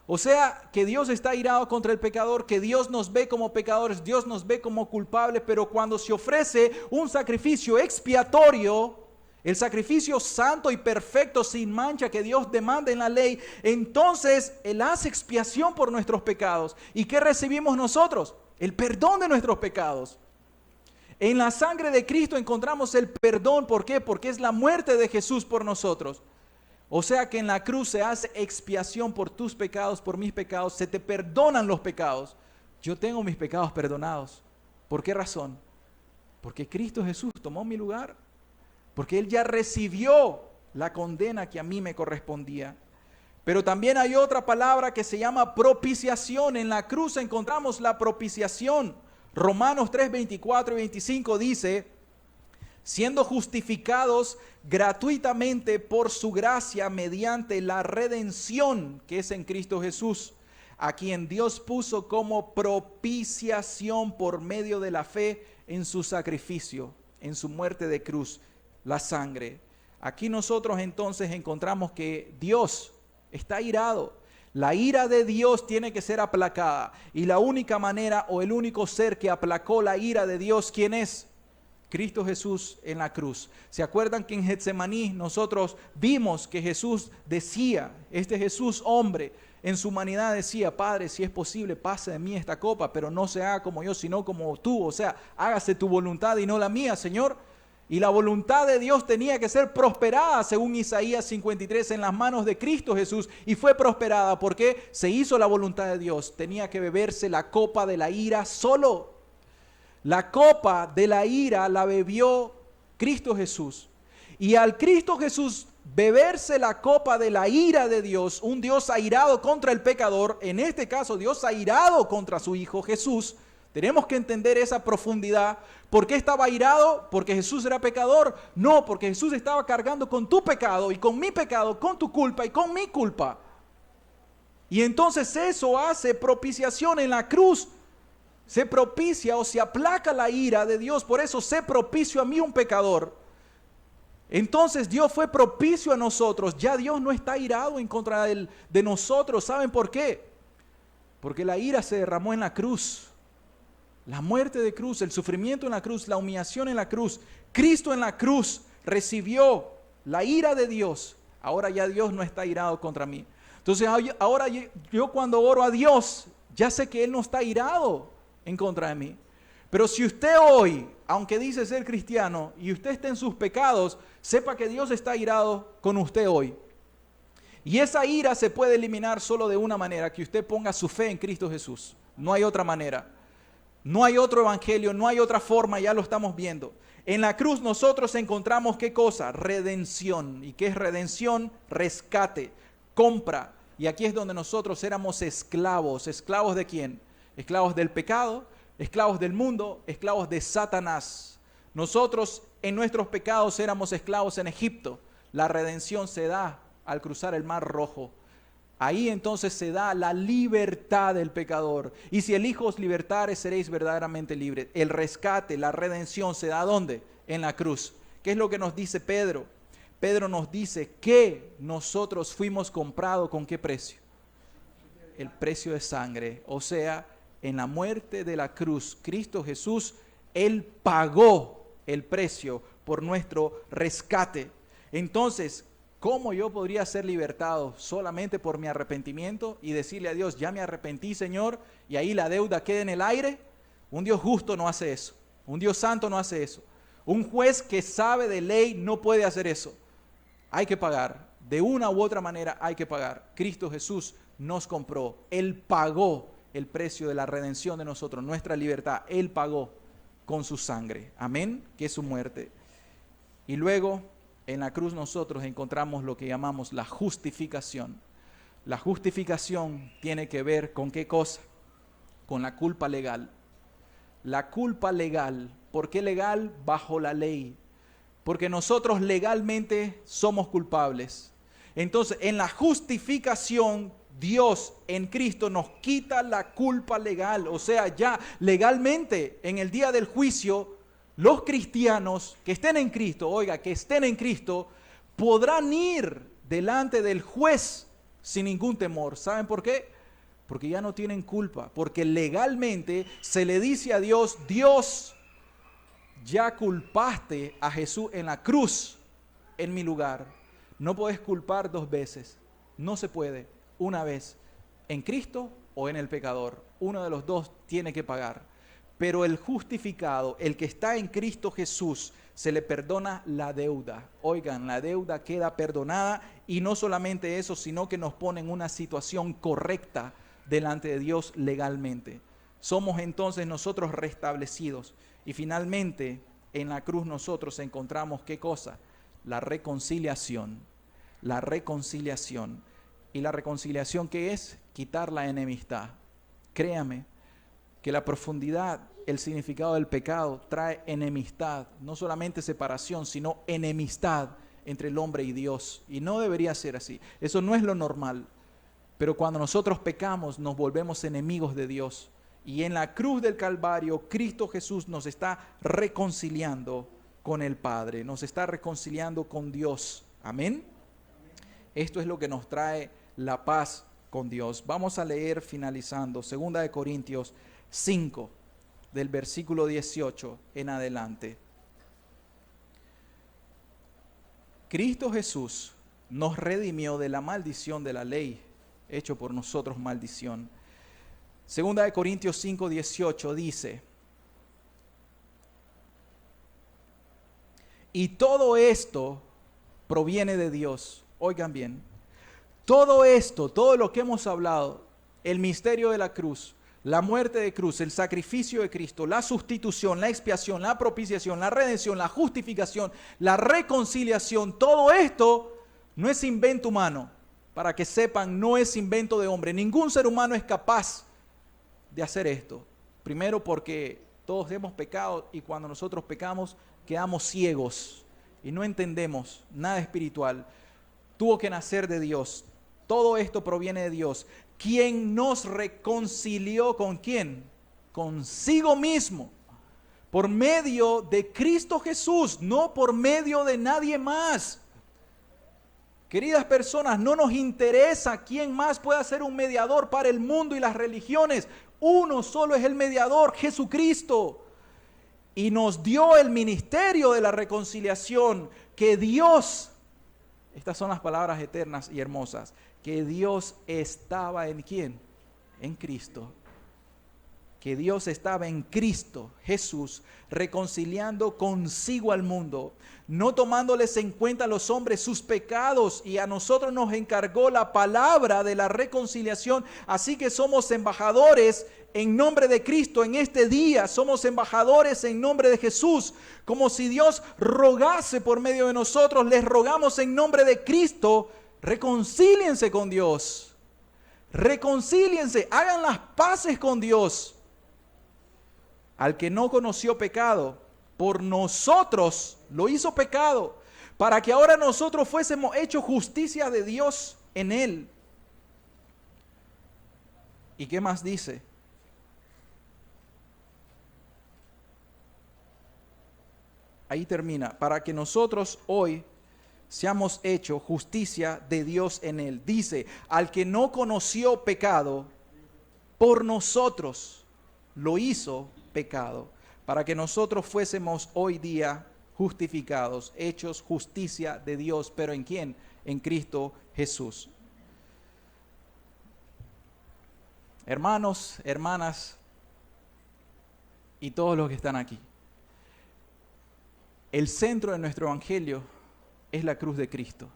O sea, que Dios está irado contra el pecador, que Dios nos ve como pecadores, Dios nos ve como culpables, pero cuando se ofrece un sacrificio expiatorio, el sacrificio santo y perfecto sin mancha que Dios demanda en la ley, entonces Él hace expiación por nuestros pecados. ¿Y qué recibimos nosotros? El perdón de nuestros pecados. En la sangre de Cristo encontramos el perdón. ¿Por qué? Porque es la muerte de Jesús por nosotros. O sea que en la cruz se hace expiación por tus pecados, por mis pecados. Se te perdonan los pecados. Yo tengo mis pecados perdonados. ¿Por qué razón? Porque Cristo Jesús tomó mi lugar. Porque Él ya recibió la condena que a mí me correspondía. Pero también hay otra palabra que se llama propiciación. En la cruz encontramos la propiciación. Romanos 3, 24 y 25 dice: siendo justificados gratuitamente por su gracia mediante la redención que es en Cristo Jesús, a quien Dios puso como propiciación por medio de la fe en su sacrificio, en su muerte de cruz, la sangre. Aquí nosotros entonces encontramos que Dios está airado. La ira de Dios tiene que ser aplacada. Y la única manera o el único ser que aplacó la ira de Dios, ¿quién es? Cristo Jesús en la cruz. ¿Se acuerdan que en Getsemaní nosotros vimos que Jesús decía, este Jesús hombre, en su humanidad decía: Padre, si es posible, pase de mí esta copa, pero no se haga como yo, sino como tú. O sea, hágase tu voluntad y no la mía, Señor. Y la voluntad de Dios tenía que ser prosperada, según Isaías 53, en las manos de Cristo Jesús. Y fue prosperada porque se hizo la voluntad de Dios. Tenía que beberse la copa de la ira solo. La copa de la ira la bebió Cristo Jesús. Y al Cristo Jesús beberse la copa de la ira de Dios, un Dios airado contra el pecador, en este caso Dios airado contra su Hijo Jesús, tenemos que entender esa profundidad. ¿Por qué estaba airado? ¿Porque Jesús era pecador? No, porque Jesús estaba cargando con tu pecado y con mi pecado, con tu culpa y con mi culpa. Y entonces eso hace propiciación en la cruz. Se propicia o se aplaca la ira de Dios. Por eso sé propicio a mí, un pecador. Entonces Dios fue propicio a nosotros. Ya Dios no está airado en contra de nosotros. ¿Saben por qué? Porque la ira se derramó en la cruz. La muerte de cruz, el sufrimiento en la cruz, la humillación en la cruz. Cristo en la cruz recibió la ira de Dios. Ahora ya Dios no está airado contra mí. Entonces ahora yo cuando oro a Dios, ya sé que Él no está airado en contra de mí. Pero si usted hoy, aunque dice ser cristiano, y usted está en sus pecados, sepa que Dios está airado con usted hoy. Y esa ira se puede eliminar solo de una manera: que usted ponga su fe en Cristo Jesús. No hay otra manera. No hay otro evangelio, no hay otra forma, ya lo estamos viendo. En la cruz nosotros encontramos ¿qué cosa? Redención. ¿Y qué es redención? Rescate, compra. Y aquí es donde nosotros éramos esclavos. ¿Esclavos de quién? Esclavos del pecado, esclavos del mundo, esclavos de Satanás. Nosotros en nuestros pecados éramos esclavos en Egipto. La redención se da al cruzar el Mar Rojo. Ahí entonces se da la libertad del pecador. Y si el Hijo os libertare, seréis verdaderamente libres. El rescate, la redención se da ¿dónde? En la cruz. ¿Qué es lo que nos dice Pedro? Pedro nos dice que nosotros fuimos comprados ¿con qué precio? El precio de sangre. O sea, en la muerte de la cruz, Cristo Jesús, Él pagó el precio por nuestro rescate. Entonces, ¿cómo yo podría ser libertado? Solamente por mi arrepentimiento y decirle a Dios: ya me arrepentí, Señor, y ahí la deuda queda en el aire. Un Dios justo no hace eso. Un Dios santo no hace eso. Un juez que sabe de ley no puede hacer eso. Hay que pagar. De una u otra manera hay que pagar. Cristo Jesús nos compró. Él pagó el precio de la redención de nosotros, nuestra libertad. Él pagó con su sangre. Amén, que es su muerte. Y luego en la cruz nosotros encontramos lo que llamamos la justificación. La justificación tiene que ver ¿con qué cosa? Con la culpa legal. La culpa legal. ¿Por qué legal? Bajo la ley. Porque nosotros legalmente somos culpables. Entonces, en la justificación, Dios en Cristo nos quita la culpa legal. O sea, ya legalmente en el día del juicio, los cristianos que estén en Cristo, que estén en Cristo, podrán ir delante del juez sin ningún temor. ¿Saben por qué? Porque ya no tienen culpa. Porque legalmente se le dice a Dios: Dios, ya culpaste a Jesús en la cruz en mi lugar. No puedes culpar dos veces. No se puede. Una vez, en Cristo o en el pecador. Uno de los dos tiene que pagar. Pero el justificado, el que está en Cristo Jesús, se le perdona la deuda. Oigan, la deuda queda perdonada, y no solamente eso, sino que nos pone en una situación correcta delante de Dios legalmente. Somos entonces nosotros restablecidos. Y finalmente, en la cruz nosotros encontramos ¿qué cosa? La reconciliación. La reconciliación. ¿Y la reconciliación qué es? Quitar la enemistad. Créame que la profundidad, el significado del pecado trae enemistad, no solamente separación, sino enemistad entre el hombre y Dios. Y no debería ser así. Eso no es lo normal. Pero cuando nosotros pecamos, nos volvemos enemigos de Dios. Y en la cruz del Calvario, Cristo Jesús nos está reconciliando con el Padre, nos está reconciliando con Dios. Amén. Esto es lo que nos trae la paz con Dios. Vamos a leer finalizando 2 Corintios 5, del versículo 18 en adelante. Cristo Jesús nos redimió de la maldición de la ley, hecho por nosotros maldición. 2 Corintios 5, 18 dice: y todo esto proviene de Dios. Oigan bien, todo esto, todo lo que hemos hablado, el misterio de la cruz, la muerte de cruz, el sacrificio de Cristo, la sustitución, la expiación, la propiciación, la redención, la justificación, la reconciliación, todo esto no es invento humano. Para que sepan, no es invento de hombre. Ningún ser humano es capaz de hacer esto. Primero porque todos hemos pecado y cuando nosotros pecamos quedamos ciegos y no entendemos nada espiritual. Tuvo que nacer de Dios. Todo esto proviene de Dios, quien nos reconcilió ¿con quién? Consigo mismo, por medio de Cristo Jesús, no por medio de nadie más. Queridas personas, no nos interesa quién más pueda ser un mediador para el mundo y las religiones. Uno solo es el mediador, Jesucristo. Y nos dio el ministerio de la reconciliación, que Dios, estas son las palabras eternas y hermosas, que Dios estaba ¿en quién? En Cristo. Que Dios estaba en Cristo Jesús, reconciliando consigo al mundo, no tomándoles en cuenta a los hombres sus pecados, y a nosotros nos encargó la palabra de la reconciliación. Así que somos embajadores en nombre de Cristo en este día, somos embajadores en nombre de Jesús, como si Dios rogase por medio de nosotros. Les rogamos en nombre de Cristo, reconcíliense con Dios, reconcíliense, hagan las paces con Dios. Al que no conoció pecado, por nosotros lo hizo pecado, para que ahora nosotros fuésemos hechos justicia de Dios en él. ¿Y qué más dice? Ahí termina, para que nosotros hoy seamos hechos justicia de Dios en él. Dice, al que no conoció pecado, por nosotros lo hizo pecado, para que nosotros fuésemos hoy día justificados, hechos justicia de Dios. ¿Pero en quién? En Cristo Jesús. Hermanos, hermanas y todos los que están aquí, el centro de nuestro evangelio es la cruz de Cristo.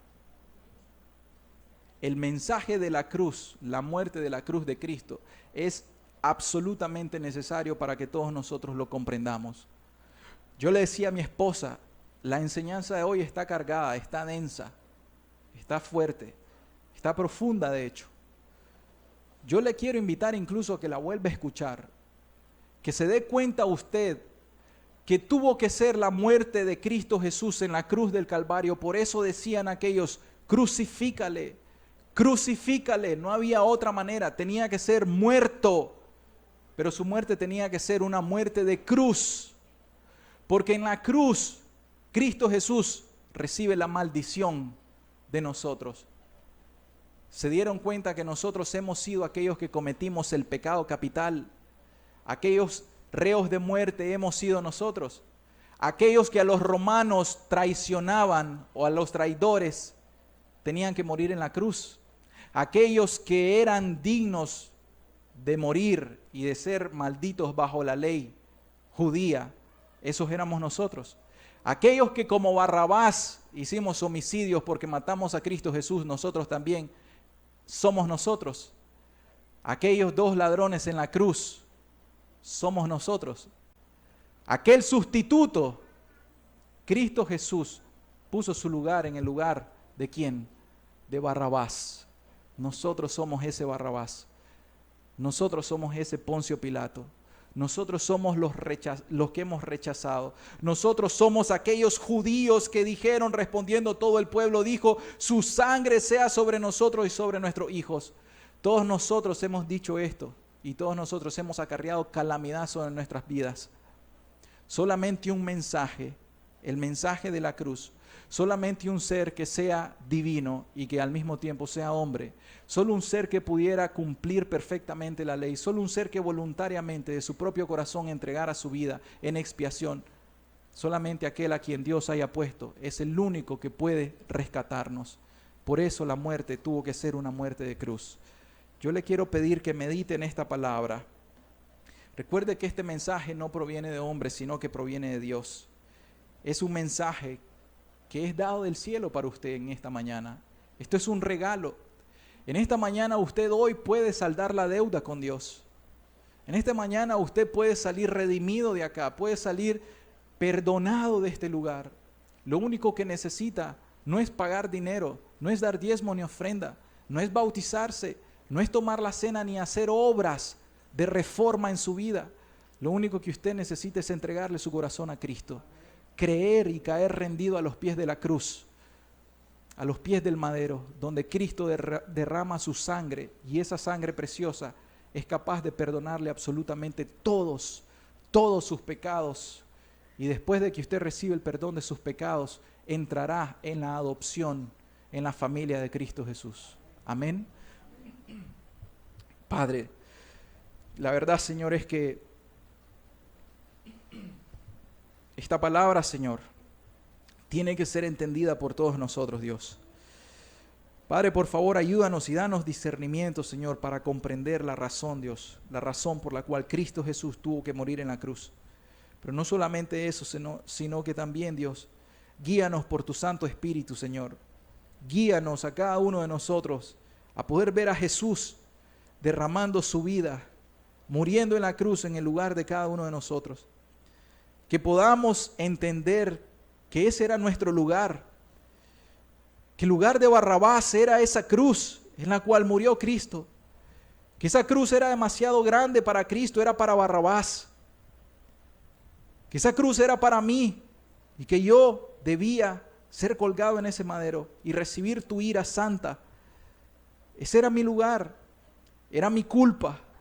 El mensaje de la cruz, la muerte de la cruz de Cristo, es absolutamente necesario para que todos nosotros lo comprendamos. Yo le decía a mi esposa, la enseñanza de hoy está cargada, está densa, está fuerte, está profunda de hecho. Yo le quiero invitar incluso a que la vuelva a escuchar, que se dé cuenta usted que tuvo que ser la muerte de Cristo Jesús en la cruz del Calvario. Por eso decían aquellos, crucifícale, crucifícale. No había otra manera, tenía que ser muerto. Pero su muerte tenía que ser una muerte de cruz. Porque en la cruz, Cristo Jesús recibe la maldición de nosotros. ¿Se dieron cuenta que nosotros hemos sido aquellos que cometimos el pecado capital? Aquellos reos de muerte hemos sido nosotros. Aquellos que a los romanos traicionaban o a los traidores tenían que morir en la cruz. Aquellos que eran dignos de morir y de ser malditos bajo la ley judía, esos éramos nosotros. Aquellos que como Barrabás hicimos homicidios porque matamos a Cristo Jesús, nosotros también somos nosotros. Aquellos dos ladrones en la cruz, somos nosotros. Aquel sustituto, Cristo Jesús, puso su lugar en el lugar ¿de quién? De Barrabás. Nosotros somos ese Barrabás. Nosotros somos ese Poncio Pilato. Nosotros somos los que hemos rechazado. Nosotros somos aquellos judíos que dijeron, respondiendo todo el pueblo, dijo, su sangre sea sobre nosotros y sobre nuestros hijos. Todos nosotros hemos dicho esto y todos nosotros hemos acarreado calamidad sobre nuestras vidas. Solamente un mensaje, el mensaje de la cruz, solamente un ser que sea divino y que al mismo tiempo sea hombre, solo un ser que pudiera cumplir perfectamente la ley, solo un ser que voluntariamente de su propio corazón entregara su vida en expiación, solamente aquel a quien Dios haya puesto es el único que puede rescatarnos. Por eso la muerte tuvo que ser una muerte de cruz. Yo le quiero pedir que medite en esta palabra. Recuerde que este mensaje no proviene de hombres, sino que proviene de Dios. Es un mensaje que es dado del cielo para usted en esta mañana. Esto es un regalo. En esta mañana usted hoy puede saldar la deuda con Dios. En esta mañana usted puede salir redimido de acá, puede salir perdonado de este lugar. Lo único que necesita no es pagar dinero, no es dar diezmo ni ofrenda, no es bautizarse, no es tomar la cena ni hacer obras de reforma en su vida. Lo único que usted necesita es entregarle su corazón a Cristo, creer y caer rendido a los pies de la cruz, a los pies del madero, donde Cristo derrama su sangre, y esa sangre preciosa es capaz de perdonarle absolutamente todos sus pecados. Y después de que usted recibe el perdón de sus pecados, entrará en la adopción, en la familia de Cristo Jesús. Amén. Padre, la verdad, Señor, es que esta palabra, Señor, tiene que ser entendida por todos nosotros, Dios. Padre, por favor, ayúdanos y danos discernimiento, Señor, para comprender la razón, Dios, la razón por la cual Cristo Jesús tuvo que morir en la cruz. Pero no solamente eso, sino que también, Dios, guíanos por tu Santo Espíritu, Señor. Guíanos a cada uno de nosotros a poder ver a Jesús derramando su vida, muriendo en la cruz en el lugar de cada uno de nosotros. Que podamos entender que ese era nuestro lugar, que el lugar de Barrabás era esa cruz en la cual murió Cristo, que esa cruz era demasiado grande para Cristo, era para Barrabás, que esa cruz era para mí y que yo debía ser colgado en ese madero y recibir tu ira santa. Ese era mi lugar, era mi culpa,